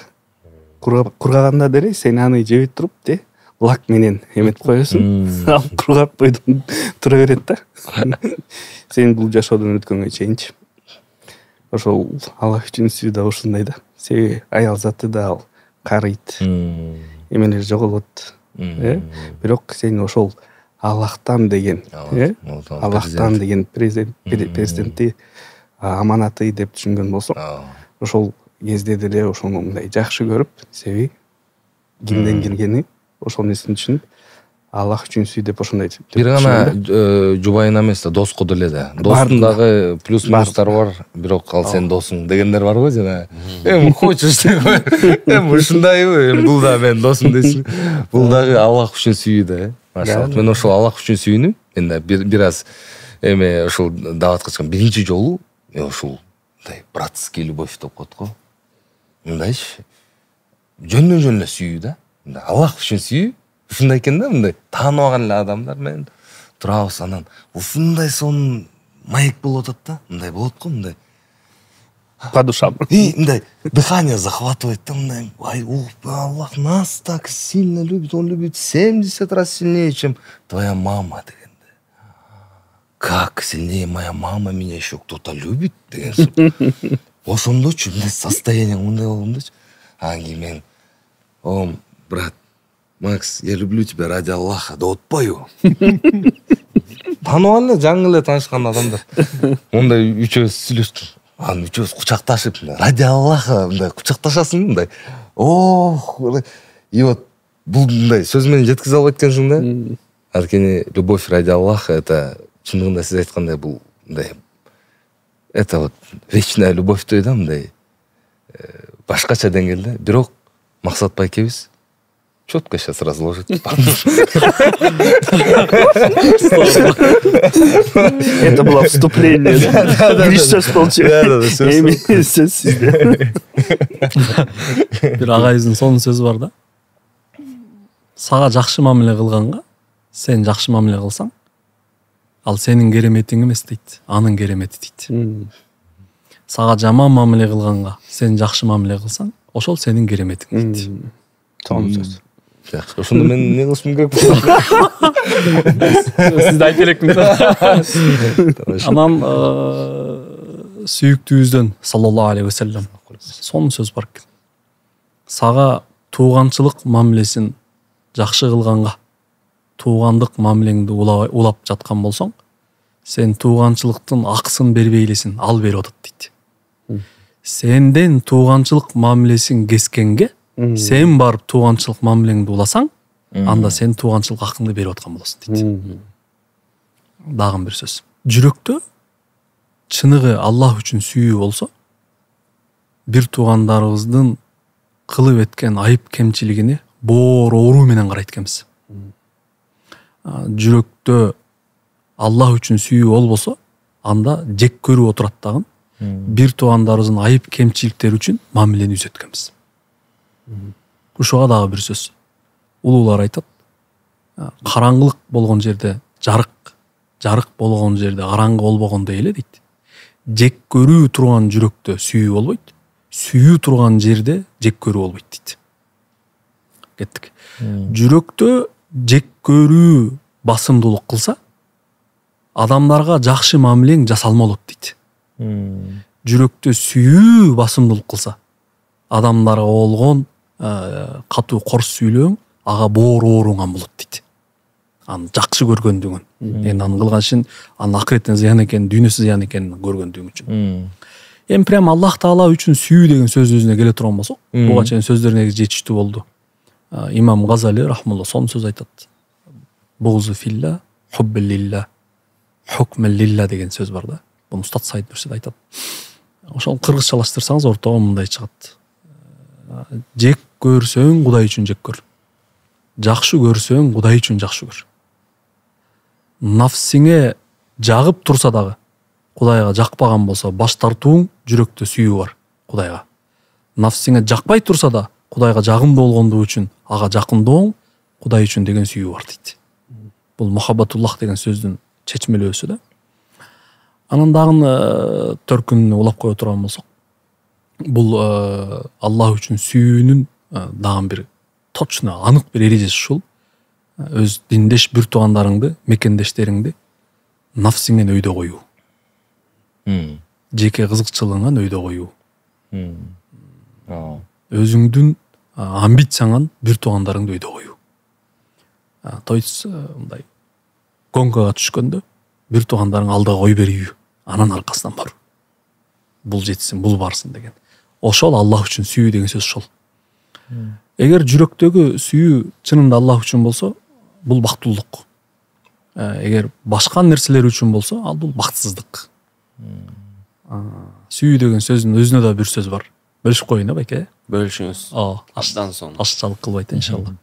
Кургаганда деле сен аны жебей туруп лак менен эметип коесуң. Ал кургап бойдон тура берет да. Сен бул жашоодон өткөнгө чейинчи. Ошол Аллах үчүн сүйүү да ушундай да. Себеби аял заты да ал карыйт. Эмелер жоголот. Бирок сен ошол Аллахтан деген, Аллахтан деген президентти аманаты деп түшүнгөн болсоң, ошол кезде деле ошону мындай жакшы көрүп, себеби кимден келгени ошол нерсени түшүнүп, Аллах үчүн сүй деп ошондой. Бир гана жубайына эмес да, доско деле да. Достун дагы плюс минустары бар, бирок ал сенин досуң дегендер бар го жана. Хочешь деп. Ушундайбы, бул да менин досум дейсиң. Бул дагы Аллах үчүн сүйүү да. Машалла. Мен ошол Аллах үчүн сүйүнүм. Энди бир аз эме ошол дааватка чыккан биринчи жолу ошол мындай братский любовь деп коет го. Мындайчы. Жөндөн эле сүйүү да. Мындай Аллах үчүн сүйүү. Ушундай экен да, мындай тааныбаган эле адамдар менен турабыз, анан ушундай сонун маек болуп атат да. Мындай болот го, мындай по душам. И мындай дыхание захватывает, да, мындай, ай, Аллах нас так сильно любит, он любит 70 раз сильнее, чем твоя мама дегенде. Как сильнее моя мама меня еще кто-то любит деген. Ошондочу мындай состояние мындай болгондочу. Анан кийин мен, о, брат, Макс, я люблю тебя ради Аллаха, да отпою. Таныбан эле, жаңы эле таанышкан адамдар. Ондай үчөөбүз сүйлөштүк. Анан үчөөбүз кучакташып, ради Аллаха мындай кучакташасың мындай. Ох, и вот бул мындай сөз менен жеткизе албайт экенсиң да. Анткени любовь ради Аллаха это чындыгында сиз айткандай бул мындай это вот вечная любовьтой да, мындай башкача деңгээлде. Бирок Максатбай экебиз четко сейчас разложит. Это было вступление. Бир сөз болчу. Сөз сизде. Бир агайыбыздын сонун сөзү бар да. Сага жакшы мамиле кылганга сен жакшы мамиле кылсаң, ал сенин кереметиң эмес дейт, анын керемети дейт. Сага жаман мамиле кылганга сен жакшы мамиле кылсаң, ошол сенин кереметиң дейт. Сонун сөз. Жакшы. Ошондо мен эмне кылышым керек? Сизди айтып элекмин да. Анан сүйүктүүбүздөн саллаллаху алейхи ва саллям сонун сөз бар экен. Сага тууганчылык мамилесин жакшы кылганга туугандык мамилеңди улап жаткан болсоң, сен тууганчылыктын акысын бербей элесиң, ал берип атат дейт. Сенден тууганчылык мамилесин кескенге сен барып тууганчылык мамилеңди уласаң, анда сен тууганчылык акыңды берип аткан болосуң дейт. Дагы бир сөз. Жүрөктө чыныгы Аллах үчүн сүйүү болсо, бир туугандарыбыздын кылып эткен айып кемчилигине боор оору менен карайт экенбиз. Жүрөктө Аллах үчүн сүйүү болбосо, анда жек көрүп отурат дагы. Бир туугандарыбыздын айып кемчиликтери үчүн мамилени үзөт экенбиз. Ушуга дагы бир сөз. Улуулар айтат, караңгылык болгон жерде жарык, жарык болгон жерде караңгы болбогондой эле дейт. Жек көрүү турган жүрөктө сүйүү болбойт, сүйүү турган жерде жек көрүү болбойт дейт. Кеттик. Жүрөктө жек көрүү басымдуулук кылса, адамдарга жакшы мамилең жасалмалот дейт. Жүрөктө сүйүү басымдуулук кылса, адамдарга болгон катуу корс сүйлөөң ага боор ооруңан болот дейт. Аны жакшы көргөндүгүн, эми анын кылган ишин анын акыреттен зыян экенин, дүйнөсү зыян экенин көргөндүгүн үчүн. Эми прям Аллах Таала үчүн сүйүү деген сөз өзүнө келе турган болсок, буга чейин сөздөр негизи жетиштүү болду. Имам Газали рахмулла сонун сөз айтат. Бугзу филла, хуббу лилла, хукму лилла деген сөз бар да. Буну Устат Саид Нурсида айтат. Ошол кыргызчалаштырсаңыз ортого мындай чыгат. Жек көрсөң Кудай үчүн жек көр. жакшы көрсөң Кудай үчүн жакшы көр. Нафсиңе жагып турса дагы Кудайга жакпаган болсо баш тартууң жүрөктө сүйүү бар Кудайга. Нафсиңе жакпай турса да Кудайга жагымдуу болгондугу үчүн ага жакындооң Кудай үчүн деген сүйүү бар дейт. Бул мухаббатуллах деген сөздүн чечмелөөсү да. Анан дагы төркүнүнө улап кое турган болсок, бул Аллах үчүн сүйүүнүн дагы бир точно анык бир эрежеси ушул. Өз диндеш бир туугандарыңды, мекендештериңди нафсиңен өйдө коюу. Жеке кызыкчылыгыңан өйдө коюу. Өзүңдүн амбицияңан бир туугандарыңды өйдө коюу. То есть мындай гонкага түшкөндө бир туугандарың алдыга кой берүү, анан аркасынан бар. Бул жетсин, бул барсын деген. Ошол Аллах үчүн сүйүү деген сөз ошол. Эгер жүрөктөгү сүйүү чынында Аллах үчүн болсо, бул бактылуулук. Эгер башка нерселер үчүн болсо, ал бул бактсыздык. Сүйүү деген сөздүн өзүнө да бир сөз бар. Бөлүшүп коеюн байке. Бөлүшүңүз. Аштан соң. Ашчалык кылбайт иншалла.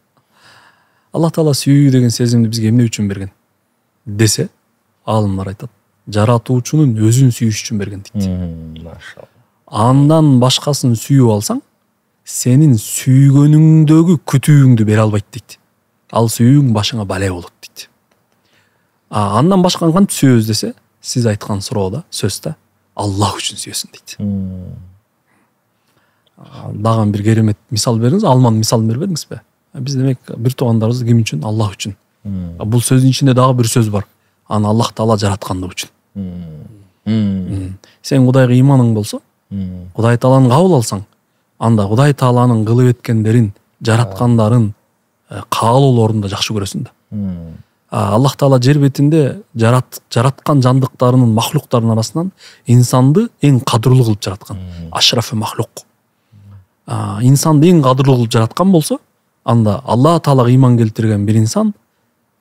Аллах Таала сүйүү деген сезимди бизге эмне үчүн берген десе, аалымдар айтат, жаратуучунун өзүн сүйүш үчүн берген дейт. Машалла. Андан башкасын сүйүп алсаң, сенин сүйгөнүңдөгү күтүүңдү бере албайт дейт. Ал сүйүүң башыңа бале болот дейт. Андан башканы кантип сүйөбүз десе, сиз айткан суроодо, сөздө Аллах үчүн сүйөсүң дейт. Дагы бир керемет мисал бериңиз, алманын мисалын бербедиңизби? Биз демек бир туугандарыбызды ким үчүн? Аллах үчүн. Бул сөздүн ичинде дагы бир сөз бар. Аны Аллах Таала жараткандыгы үчүн. Сен Кудайга ыйманың болсо, Кудай Тааланы кабыл алсаң, анда Кудай Тааланын кылып эткендерин, жараткандарын, каалоолорун да жакшы көрөсүң да. Аллах Таала жер бетинде жараткан жандыктарынын, махлуктардын арасынан инсанды эң кадырлуу кылып жараткан. Ашрафы махлук. Инсанды эң кадырлуу кылып жараткан болсо, анда Аллах Таалага ыйман келтирген бир инсан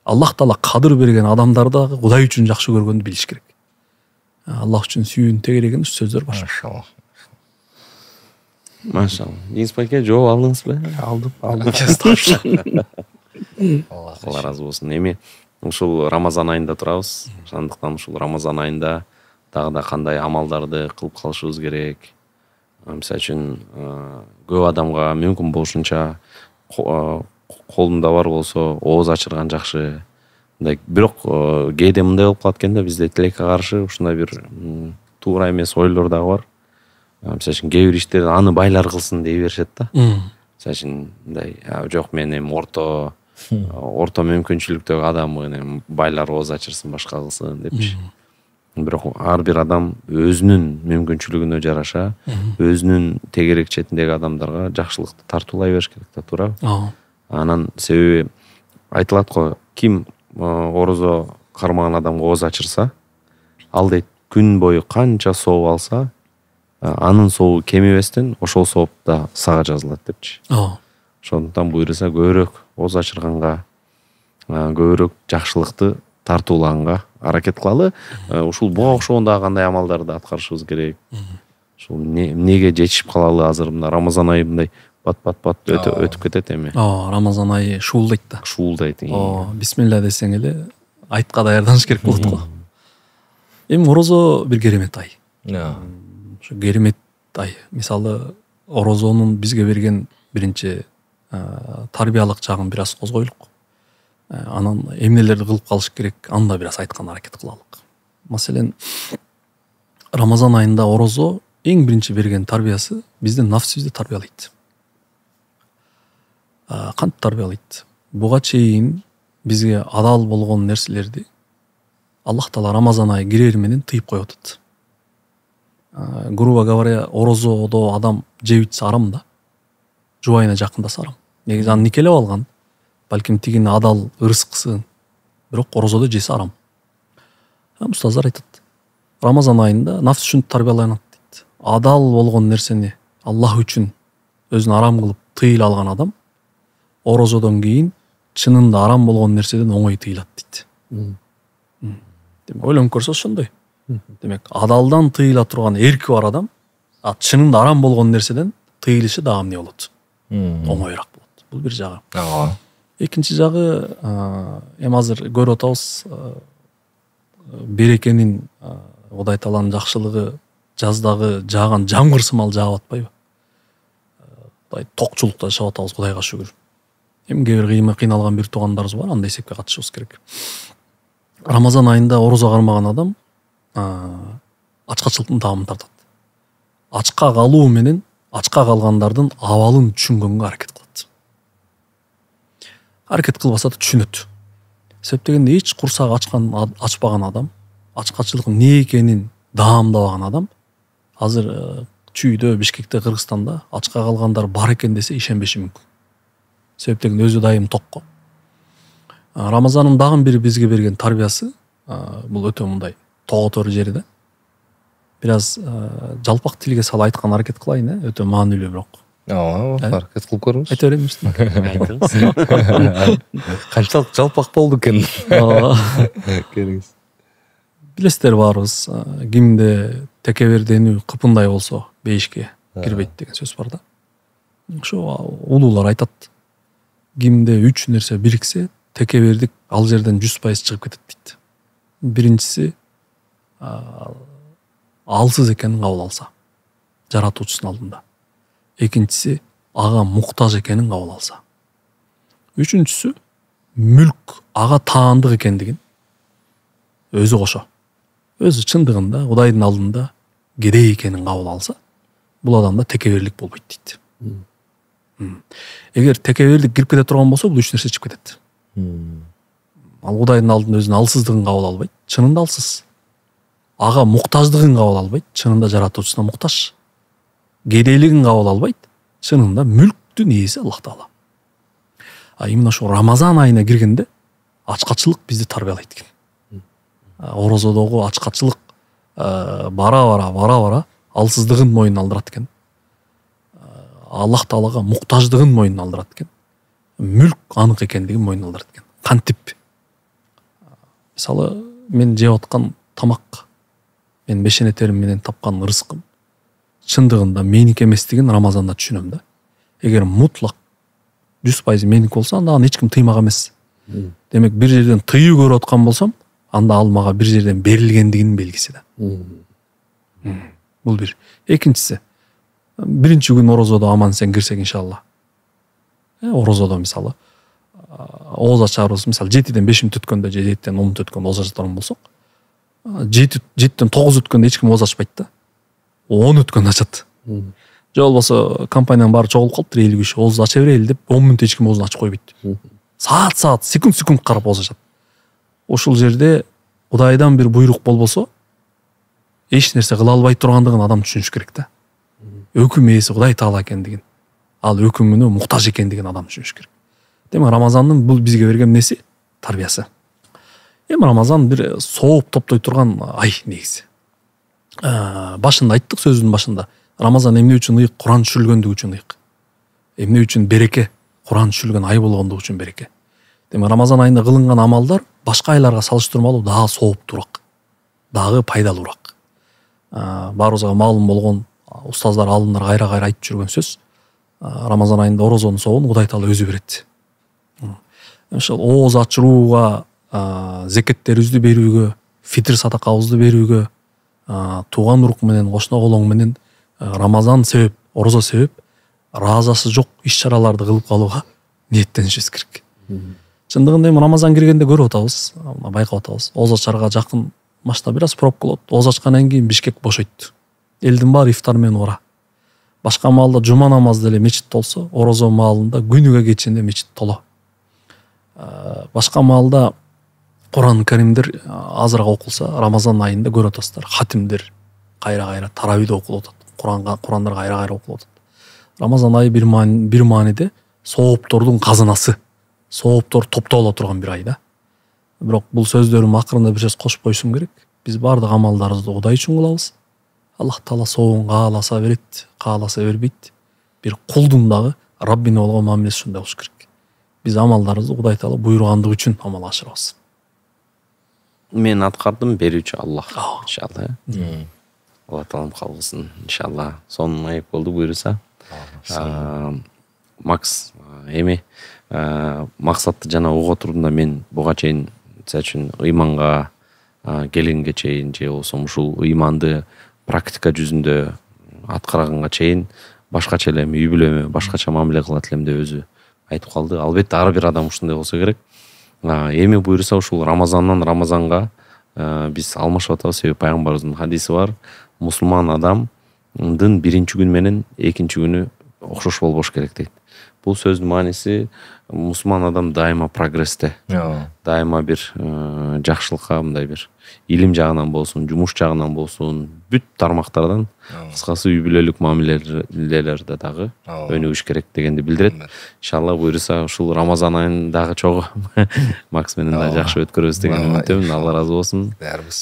Аллах Таала кадыр берген адамдарды Кудай үчүн жакшы көргөндү билиш керек. Аллах үчүн сүйүүнүн тегерегин сөздөр бар. Машалла. Машалла. Деңиз байке, жооп алдыңызбы? Алдым. Алла разы болсун. Эми ушул Рамазан айында турабыз. Ошондуктан ушул Рамазан айында дагы да кандай амалдарды кылып калышыбыз керек? Мисалы үчүн көп адамга мүмкүн болушунча колунда бар болсо ооз ачырган жакшы. Бирок кээде мындай болуп калат экен да, бизде тилекке каршы ушундай бир туура эмес ойлор дагы бар. Мисалы үчүн кээ бир иштерди аны байлар кылсын дей беришет да. Мисалы үчүн мындай, жок мен эми орто мүмкүнчүлүктөгү адаммын, эми байлар ооз ачырсын, башка кылсын депчи. Бирок ар бир адам өзүнүн мүмкүнчүлүгүнө жараша, өзүнүн тегерек четиндеги адамдарга жакшылыкты тартуулай бериш керек да, туурабы? Анан себеби айтылат го, ким орозо кармаган адамга ооз ачырса, ал дейт күн бою канча сооп алса, анын сообу кемебестен ошол сооп да сага жазылат депчи. Ошондуктан буйруса көбүрөөк ооз ачырганга, көбүрөөк жакшылыкты тартуулаганга аракет кылалы. Ушул буга окшогон дагы кандай амалдарды аткарышыбыз керек? Ушул эмнеге жетишип калалы азыр мына Рамазан айы мындай бат өтүп кетет эми. Рамазан айы шуулдайт да. Шуулдайт. Бисмилла десең эле айтка даярданыш керек болот го. Эми орозо бир керемет ай. Ошо керемет ай. Мисалы орозонун бизге берген биринчи тарбиялык жагын бир аз козгойлук. Анан эмнелерди кылып калыш керек, анда бир аз айтканга аракет кылалык. Маселен, Рамазан айында орозо эң биринчи берген тарбиясы биздин нафсибизди тарбиялайт. Кантип тарбиялайт? Буга чейин бизге адал болгон нерселерди Аллах Таала Рамазан айы кирери менен тыйып коюп атат. Грубо говоря, орозодо адам жеп ичсе арам да. Жубайына жакындаса арам. Негизи аны никелеп алган. Балким тигин адал ырыскысын. Бирок орозодо жесе арам. Устаздар айтат. Рамазан айында нафс үчүн тарбияланат дейт. Адал болгон нерсени Аллах үчүн өзүн арам кылып тыйыла алган адам орозодон кийин чынында арам болгон нерседен оңой тыйылат дейт. Демек ойлонуп көрсө ошондой. Демек адалдан тыйыла турган эрки бар адам, чынында арам болгон нерседен тыйылышы дагы эмне болот? Оңоюраак болот. Бул бир жагы. Экинчи жагы эми азыр көрүп атабыз берекенин Кудай Тааланын жакшылыгы жаздагы жааган жамгыр сымал жаап атпайбы? Кудай токчулукта жашап атабыз, Кудайга шүгүр. Эми кээ бир кыйналган бир туугандарыбыз бар, андай эсепке катышыбыз керек. Рамазан айында орозо кармаган адам ачкачылыктын таамын тартат. Ачка калуу менен ачка калгандардын абалын түшүнгөнгө аракет кылат. Аракет кылбаса да түшүнөт. Себеп дегенде эч курсак ачпаган адам, ачкачылыктын не экенин даамдабаган адам азыр Чүйдө, Бишкекте, Кыргызстанда ачка калгандар бар экен десе ишенбеши мүмкүн. Себеп дегенде өзү дайым токко. Рамазандын дагы бир бизге берген тарбиясы бул өтө мындай тоготор жери да. Бир аз жалпак тилге сала айткан аракет кылайын, өтө маанилүү бирок. Аракет кылып көрүңүз. Айта беремин. Канчалык жалпак болду экен. Көрүңүз. Билесиздер баарыбыз, кимде текеберденүү кыпындай болсо бейишке кирбейт деген сөз бар да. Ошо улуулар айтат. Кимде 3 нерсе бириксе, текебердик ал жерден 100% чыгып кетет дейт. Биринчиси алсыз экенин кабыл алса, жаратуучусунун алдында. Экинчиси ага муктаж экенин кабыл алса. Үчүнчүсү мүлк ага таандык экендигин өзү кошо. Өзү чындыгында Кудайдын алдында кедей экенин кабыл алса, бул адамда текеберлик болбойт дейт. Эгер текеберлик кирип кете турган болсо, бул 3 нерсе чыгып кетет. Ал Кудайдын алдында өзүнүн алсыздыгын кабыл албайт, чынында алсыз. Ага муктаждыгын кабыл албайт, чынында жаратуучусуна муктаж. Кедейлигин кабыл албайт, чынында мүлктүн ээси Аллах Таала. Именно ошо Рамазан айына киргенде ачкачылык бизди тарбиялайт экен. Орозодогу ачкачылык бара-бара алсыздыгын мойнуна алдырат экен. Аллах Таалага муктаждыгын мойнуна алдырат экен. Мүлк анык экендигин мойнуна алдырат экен. Кантип? Мисалы, мен жеп аткан тамак, мен бешене терим менен тапкан ырыскым чындыгында меники эместигин Рамазанда түшүнөм да. Эгер мутлак 100% меники болсо, анда аны эч ким тыймак эмес. Демек, бир жерден тыюу көрүп аткан болсом, анда ал мага бир жерден берилгендигинин белгиси да. Бул бир. Экинчиси, биринчи күн орозодо аман сен кирсек иншалла. Орозодо мисалы ооз ачарбыз, мисалы 7-ден 5 мүнөт өткөндө же 7-ден 10 мүнөт өткөндө ооз ачатырган болсок, 7-ден 9 өткөндө эч ким ооз ачпайт да. 10 өткөндө ачат. Же болбосо компаниянын баары чогулуп калыптыр, 50 киши ооз ача берели деп 10 мүнөт эч ким оозун ачып койбойт. Саат, секунд карап ооз ачат. Ошол жерде Кудайдан бир буйрук болбосо, эч нерсе кыла албай тургандыгын адам түшүнүш керек да. Өкүм ээси Кудай Таала экендигин, ал өкүмүнө муктаж экендигин адам түшүнүш керек. Демек, Рамазандын бул бизге берген неси? Тарбиясы. Эми Рамазан бир сооп топтой турган ай негизи. Башында айттык, сөзүнүн башында. Рамазан эмне үчүн ыйык? Куран түшүрүлгөндүгү үчүн ыйык. Эмне үчүн береке? Куран түшүрүлгөн ай болгондугу үчүн береке. Демек, Рамазан айында кылынган амалдар башка айларга салыштырмалуу дагы сооптуураак, дагы пайдалуураак. Баарыбызга маалым болгон устаздар, алымдар кайра айтып жүргөн сөз. Рамазан айында орозонун соогун Кудай Таала өзү берет. Ошол ооз ачырууга, зекеттерибизди берүүгө, фитр садакабызды берүүгө, тууган урук менен, кошуна колоң менен Рамазан себеп, орозо себеп ыраазасы жок иш-чараларды кылып калууга ниеттенишибиз керек. Чындыгында эми Рамазан киргенде көрүп атабыз, байкап атабыз. Ооз ачарга жакын машта бир аз пробка болот. Ооз ачкандан кийин Бишкек бошойт. Элдин баары ифтар менен ура. Башка маалда жума намазы деле мечит толсо, орозо маалында күнүгө кечинде мечит толо. Башка маалда Куран Каримдер азыраак окулса, Рамазан айында көрүп атасыздар. Хатимдер кайра таравид окулуп атат. Курандар кайра окулуп атат. Рамазан айы бир мааниде сооптордун казынасы, сооптор топтоло турган бир ай да. Бирок бул сөздөрүм акырында бир сөз кошуп койсум керек. Биз баардык амалдарыбызды Кудай үчүн кылабыз. Аллах Таала соогун кааласа берет, кааласа бербейт. Бир кулдун дагы Раббине болгон мамилеси ушундай болуш керек. Биз амалдарыбызды Кудай Таала буйругандыгы үчүн амал ашырабыз. Мен аткардым, берүүчү Аллах. Иншалла. Алла Таалам калгысын. Иншалла. Сонун айып болду буйруса. Макс, эми максатты жана угуп отурдум да мен буга чейин мисалы үчүн ыйманга келгенге чейин же болбосо ушул ыйманды практика жүзүндө аткарганга чейин башкача элем, үй бүлөмө башкача мамиле кылат элем деп өзү айтып калды. Албетте ар бир адам ушундай болсо керек. Эми буюрса ушул Рамазандан Рамазанга биз алмашып атабыз, себеби пайгамбарыбыздын хадиси бар. Мусулман адамдын биринчи күнү менен экинчи күнү окшош болбош керек дейт. Бул сөздүн мааниси мусулман адам дайыма прогрессте, дайыма бир жакшылыкка, мындай бир илим жагынан болсун, жумуш жагынан болсун, бүт тармактардан, кыскасы үй бүлөлүк мамилелерде дагы өнүгүш керек дегенди билдирет. Иншалла буюрса ушул Рамазан айын дагы чогуу Макс менен да жакшы өткөрөбүз деген үмүттөмүн. Алла ыраазы болсун.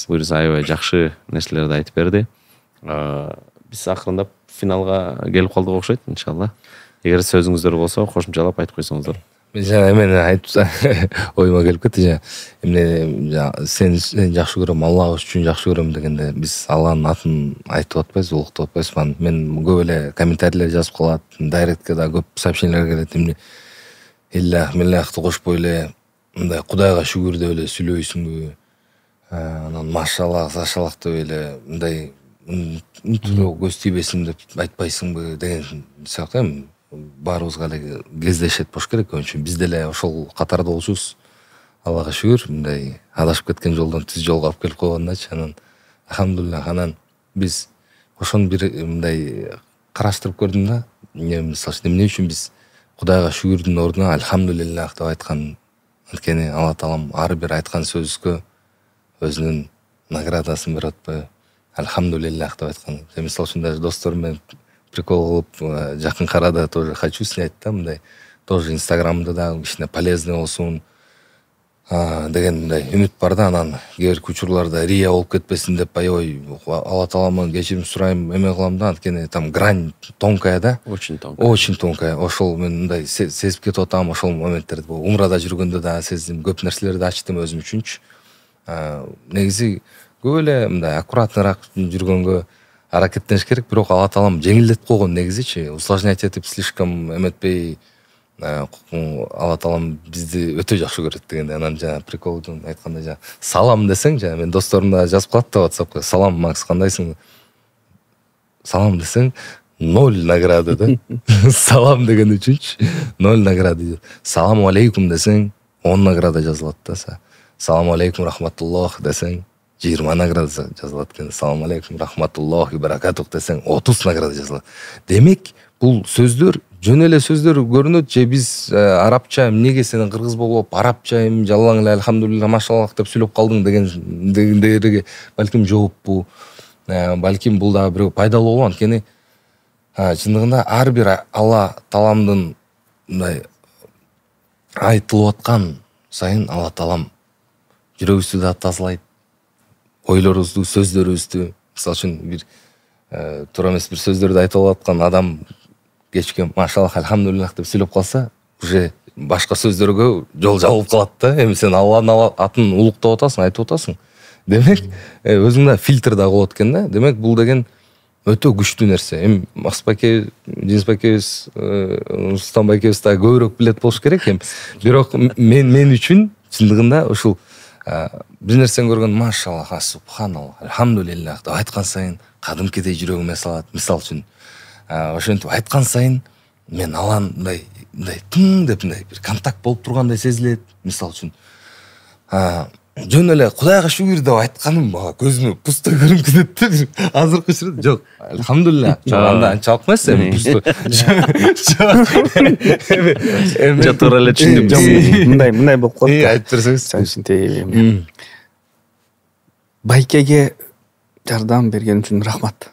Буюрса аябай жакшы нерселерди айтып берди. Биз акырындап финалга келип калдык окшойт. Иншалла. Эгер сөзүңүздөр болсо кошумчалап айтып койсоңуздар. Мен жана эмени айтып оюма келип кетти жана эмне сени жакшы көрөм, Аллах үчүн жакшы көрөм дегенде биз Алланын атын айтып атпайбыз, улуктап атпайбыз. Мен көп эле комментарийлер жазып калат, дайректке да көп сообщениялар келет. Эмне Иллах миллахты кошпой эле мындай Кудайга шүгүр деп эле сүйлөйсүңбү? Анан машаллах, сашаллах деп эле мындай көз тийбесин деп айтпайсыңбы деген сыяктуу. Баарыбызга эле кездешет болуш керек. Ошон үчүн биз деле ошол катарда болчубуз. Аллага шүгүр, мындай адашып кеткен жолдон түз жолго алып келип койгондачы. Анан алхамдулилlah, анан биз ошону бир мындай караштырып көрдүм да. Мисалы үчүн эмне үчүн биз Кудайга шүгүрдүн ордуна алхамдулилlah деп айткан? Анткени Алла таалам ар бир айткан сөзгө өзүнүн наградасын берип атпайбы? Алхамдулилlah деп айткан. Мисалы үчүн даже досторум менен прикол кылып жакын арада тоже хочу снять да, мындай тоже инстаграмда да кичине полезный болсун деген мындай үмүт бар да. Анан кээ бир учурларда рия болуп кетпесин деп аябай Алла тааламан кечирим сурайм, эме кылам да. Анткени там грань тонкая да, очень тонкая. Ошол мен мындай сезип кетип атам. Ошол моменттерди умрада жүргөндө да сездим, көп нерселерди ачтым өзүм үчүнчү. Негизи көп эле мындай аккуратныраак жүргөнгө аракеттениш керек, бирок Алла таалам жеңилдетип койгон негизичи. Усложнять этип слишком эметпей Алла таалам бизди өтө жакшы көрөт дегенде. Анан жана приколдун айтканда жана салам десең, жана мен досторум да жазып калат да WhatsAppка. Салам Макс, кандайсың? Салам десең 0 награда да. Салам деген үчүнчү 0 награда. Салам алейкум десең 10 награда жазылат да. Салам алейкум рахматуллах десең 20 награда жазылат экен. Салам алейкум рахматуллахи баракатух десең 30 награда жазылат. Демек, бул сөздөр жөн эле сөздөр көрүнөт, же биз арабча эмнеге сен кыргыз болуп арабча эми жалаң эле алхамдулилlah машаллах деп сүйлөп калдың дегендерге балким жооппу. Балким бул дагы бирөө пайдалуу болот. Анткени чындыгында ар бир Алла тааламдын мындай айтылып аткан сайын Алла таалам жүрөгүбүздү да тазалайт. Ойлорубузду, сөздөрүбүздү, мисалы үчүн бир туура эмес бир сөздөрдү айтып аткан адам кечке машаллах алхамдулилlah деп сүйлөп калса, уже башка сөздөргө жол жабылып калат да. Эми сен Алланын атын улуктап атасың, айтып атасың. Демек, өзүңдө фильтр да болот экен да. Демек, бул деген өтө күчтүү нерсе. Эми Макс байке, Денис байкебиз, Рустам байкебиз да көбүрөөк билет болуш керек эми. Бирок мен үчүн чындыгында ушул бир нерсени көргөн машаллах, субханаллах, алхамдулилlah деп айткан сайын кадимкидей жүрөгүмө салат. Мисалы үчүн ошентип айткан сайын мен Алланы мындай тың деп мындай бир контакт болуп тургандай сезилет. Мисалы үчүн жөн эле Кудайга шүгүр деп айтканым көзүмө пустой көрүнүп кетет да. Азыркы учурда жок, алхамдулилlah. Анда анчалык эмес эми пустой. Эми туура эле түшүндүм. Мындай болуп калат. Айтып берсеңиз. Байкеге жардам берген үчүн рахмат.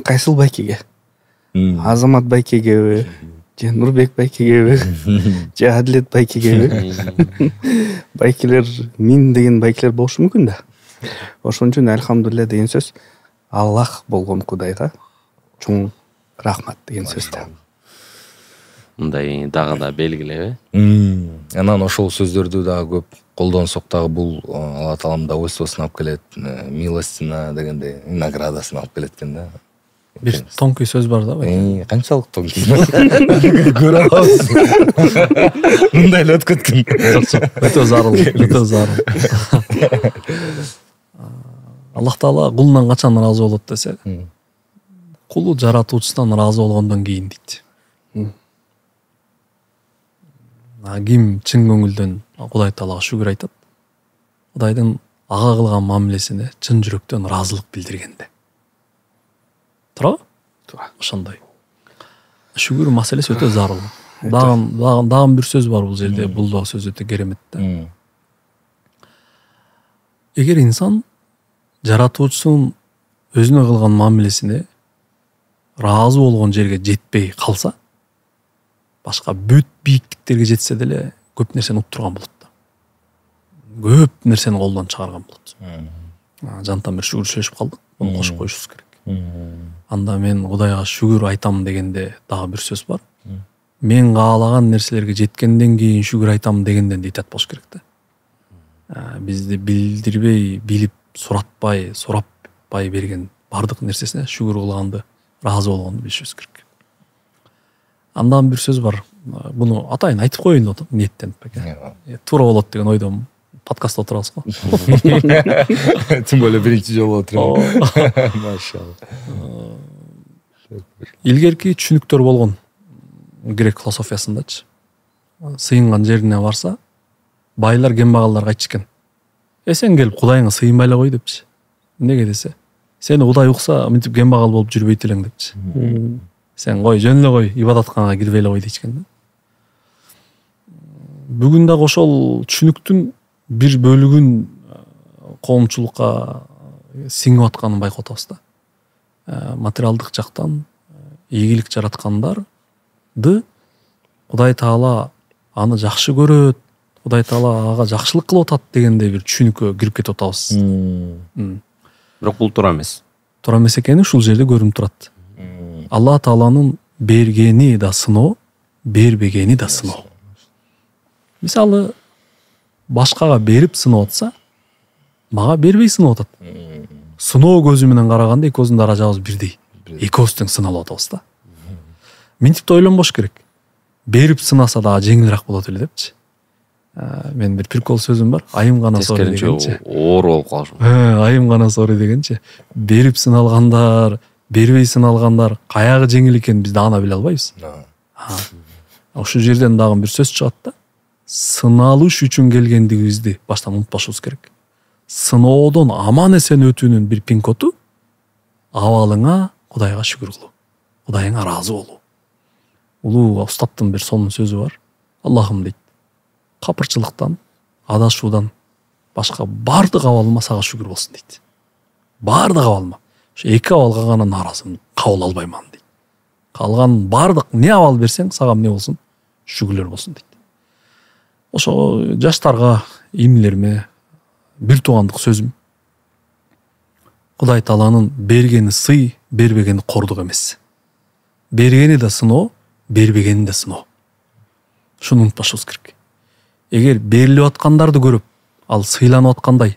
Кайсыл байкеге? Азамат байкегеби? Же Нурбек байкегеби? Же Адилет байкегеби? Байкелер мин деген байкелер болушу мүмкүн да. Ошон үчүн алхамдулилlah деген сөз Аллах болгон Кудайга чоң рахмат деген сөз да. Мындай дагы да белгилеби? Анан ошол сөздөрдү дагы көп колдонсок дагы бул Алла таалам удовольствиясын алып келет, милостина дегендей наградасын алып келет экен да. Бир тонкий сөз бар да. Канчалык тонкий? Көрө алабыз. Мындай эле өтүп кеткен. Өтө зарыл. Аллах Таала кулунан качан ыраазы болот десе, кулу жаратуучусунан ыраазы болгондон кийин дейт. Ким чын көңүлдөн Кудай Таалага шүгүр айтат? Кудайдын ага кылган мамилесине чын жүрөктөн ыраазылык билдиргенде. Туура? Ошондой. Шүгүр маселеси өтө зарыл. Дагы бир сөз бар бул жерде, бул да сөз өтө керемет да. Эгер инсан жаратуучусунун өзүнө кылган мамилесине ыраазы болгон жерге жетпей калса, башка бүт бийиктиктерге жетсе деле көп нерсени уттурган болот да. Көп нерсени колдон чыгарган болот. Жантан бир шүгүр сүйлөшүп калдык, муну кошуп коюшубуз керек. Анда мен Кудайга шүгүр айтам дегенде дагы бир сөз бар. Мен каалаган нерселерге жеткенден кийин шүгүр айтам дегенден дейтат болуш керек да. Бизди билдирбей, билип, сураппай берген бардык нерсесине шүгүр кылганды, ыраазы болгонду билишибиз керек. Андан бир сөз бар. Буну атайын айтып коеюн деп ниеттенип экен. Туура болот деген ойдомун. Подкастта отурабыз го. Тим более биринчи жолу отурам. Машалла. Илгерки түшүнүктөр болгон грек философиясындачы. Сыйынган жерине барса, байлар кембагалдарга айтышкан. Сен келип Кудайыңа сыйынбай эле кой депчи. Эмнеге десе, сени Кудай укса, мынтип кембагал болуп жүрбөйт элең депчи. Сен кой, жөн эле кой, ибадатканага кирбей эле кой дейчкен да. Бүгүн дагы ошол түшүнүктүн бир бөлүгүн коомчулукка сиңип атканын байкап атабыз да. Материалдык жактан ийгилик жараткандарды Кудай Таала аны жакшы көрөт, Кудай Таала ага жакшылык кылып атат дегенде бир түшүнүккө кирип кетип атабыз. Бирок бул туура эмес. Туура эмес экени ушул жерде көрүнүп турат. Алла Тааланын бергени да сыноо, бербегени да сыноо. Мисалы, башкага берип сынап атса, мага бербей сынап атат. Сыноо көзү менен караганда экөөбүздүн даражабыз бирдей. Экөөбүз тең сыналып атабыз да. Мынтип ойлонбош керек. Берип сынаса да жеңилирээк болот эле депчи. Мен бир прикол сөзүм бар. Айым гана сори дегенчи. Оор болуп калышым. Айым гана сори дегенчи. Берип сыналгандар, бербей сыналгандар каягы жеңил экенин биз ана биле албайбыз. Ошол жерден дагы бир сөз чыгат да. Сыналыш үчүн келгендигибизди баштан унутпашыбыз керек. Сыноодон аман эсен өтүүнүн бир пинкоту абалыңа Кудайга шүгүр кылуу, Кудайыңа ыраазы болуу. Улуу устаттын бир сонун сөзү бар. Аллахым дейт, капырчылыктан, адашуудан башка бардык абалыма сага шүгүр болсун дейт. Бардык абалыма. Ошо эки абалга гана нааразымын, кабыл албайман дейт. Калган бардык не абал берсең, сага эмне болсун? Шүгүрлөр болсун дейт. Ошо жаштарга, иймилериме бир туугандык сөзүм. Кудай Тааланын бергени сый, бербегени кордук эмес. Бергени да сыноо, бербегени да сыноо. Шуну унутпашыбыз керек. Эгер берилип аткандарды көрүп, ал сыйланып аткандай,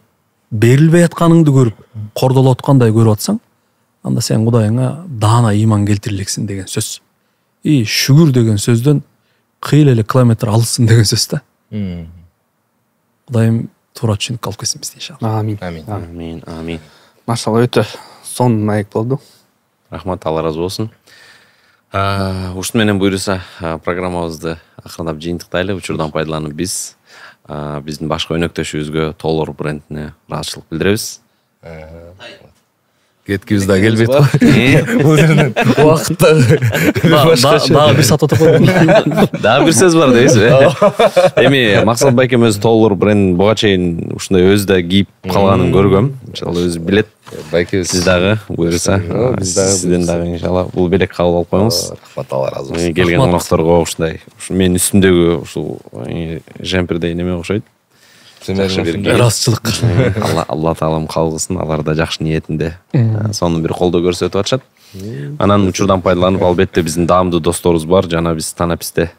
берилбей атканыңды көрүп, кордолуп аткандай көрүп атсаң, анда сен Кудайыңа даана ыйман келтирелексиң деген сөз. Шүгүр деген сөздөн кыйла эле километр алыссың деген сөз да. Кудайым туура түшүнүк алып келсин бизди иншалла. Амин. Машалла, өтө сонун маек болду. Рахмат, Алла ыраазы болсун. Ушун менен буюрса программабызды акырындап жыйынтыктайлы. Учурдан пайдаланып биздин башка өнөктөшүбүзгө Толор брендине ыраазычылык билдиребиз. Кеткибиз да келбейт го. Бул жерден убакытта дагы бир саат отуруп койдум. Дагы бир сөз бар дейсизби? Эми Максат байкем өзү Толор брендин буга чейин ушундай өзү да кийип калганын көргөм. Иншалла өзү билет. Байке Сиз дагы буюрса, сизден дагы иншалла бул белек кабыл алып коюңуз. Рахмат, Алла ыраазы болсун. Келген конокторго ушундай, менин үстүмдөгү ушул жемпердей неме окшойт. Ыраазычылык. Алла Таалам калгысын, алар да жакшы ниетинде сонун бир колдоо көрсөтүп атышат. Анан учурдан пайдаланып, албетте биздин даамдуу досторубуз бар. Жана биз Танаписте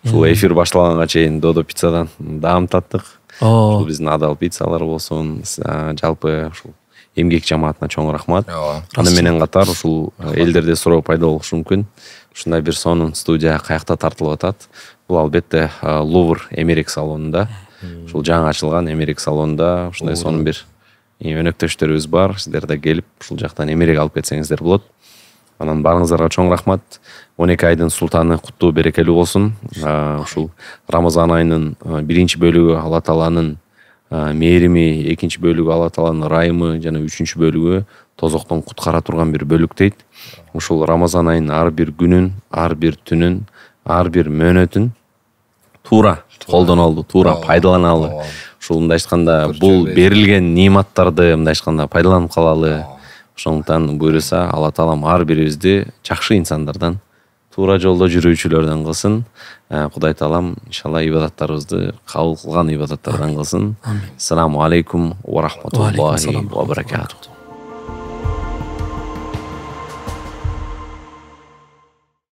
ушул эфир башталганга чейин Додо пиццадан даам таттык. Ушул биздин адал пиццалар болсун, жалпы ушул эмгек жамаатына чоң рахмат. Аны менен катар ушул элдерде суроо пайда болушу мүмкүн. Ушундай бир сонун студия каякта тартылып атат? Бул албетте Лувр Эмерик салонунда. Ушул жаңы ачылган Эмерик салонунда ушундай сонун бир өнөктөштөрүбүз бар. Сиздер да келип ушул жактан эмерек алып кетсеңиздер болот. Анан барыңыздарга чоң рахмат. 12 айдын султаны куттуу берекелүү болсун. Ушул Рамазан айынын биринчи бөлүгү Алла Тааланын мээрими, экинчи бөлүгү Алла Тааланын ырайымы жана үчүнчү бөлүгү тозоктон куткара турган бир бөлүк дейт. Ушул Рамазан айынын ар бир күнүн, ар бир түнүн, ар бир мөөнөтүн туура колдонолду, туура пайдаланалы. Ушул мындай айтканда бул берилген нематтарды мындай айтканда пайдаланып калалы. Ошондуктан буйруса Алла Таалам ар бирибизди жакшы инсандардан, туура жолдо жүрүүчүлөрдөн кылсын. Кудай Таалам иншалла ибадаттарыбызды кабыл кылган ибадаттардан кылсын. Ассаламу алейкум ва рахматуллахи ва баракатух.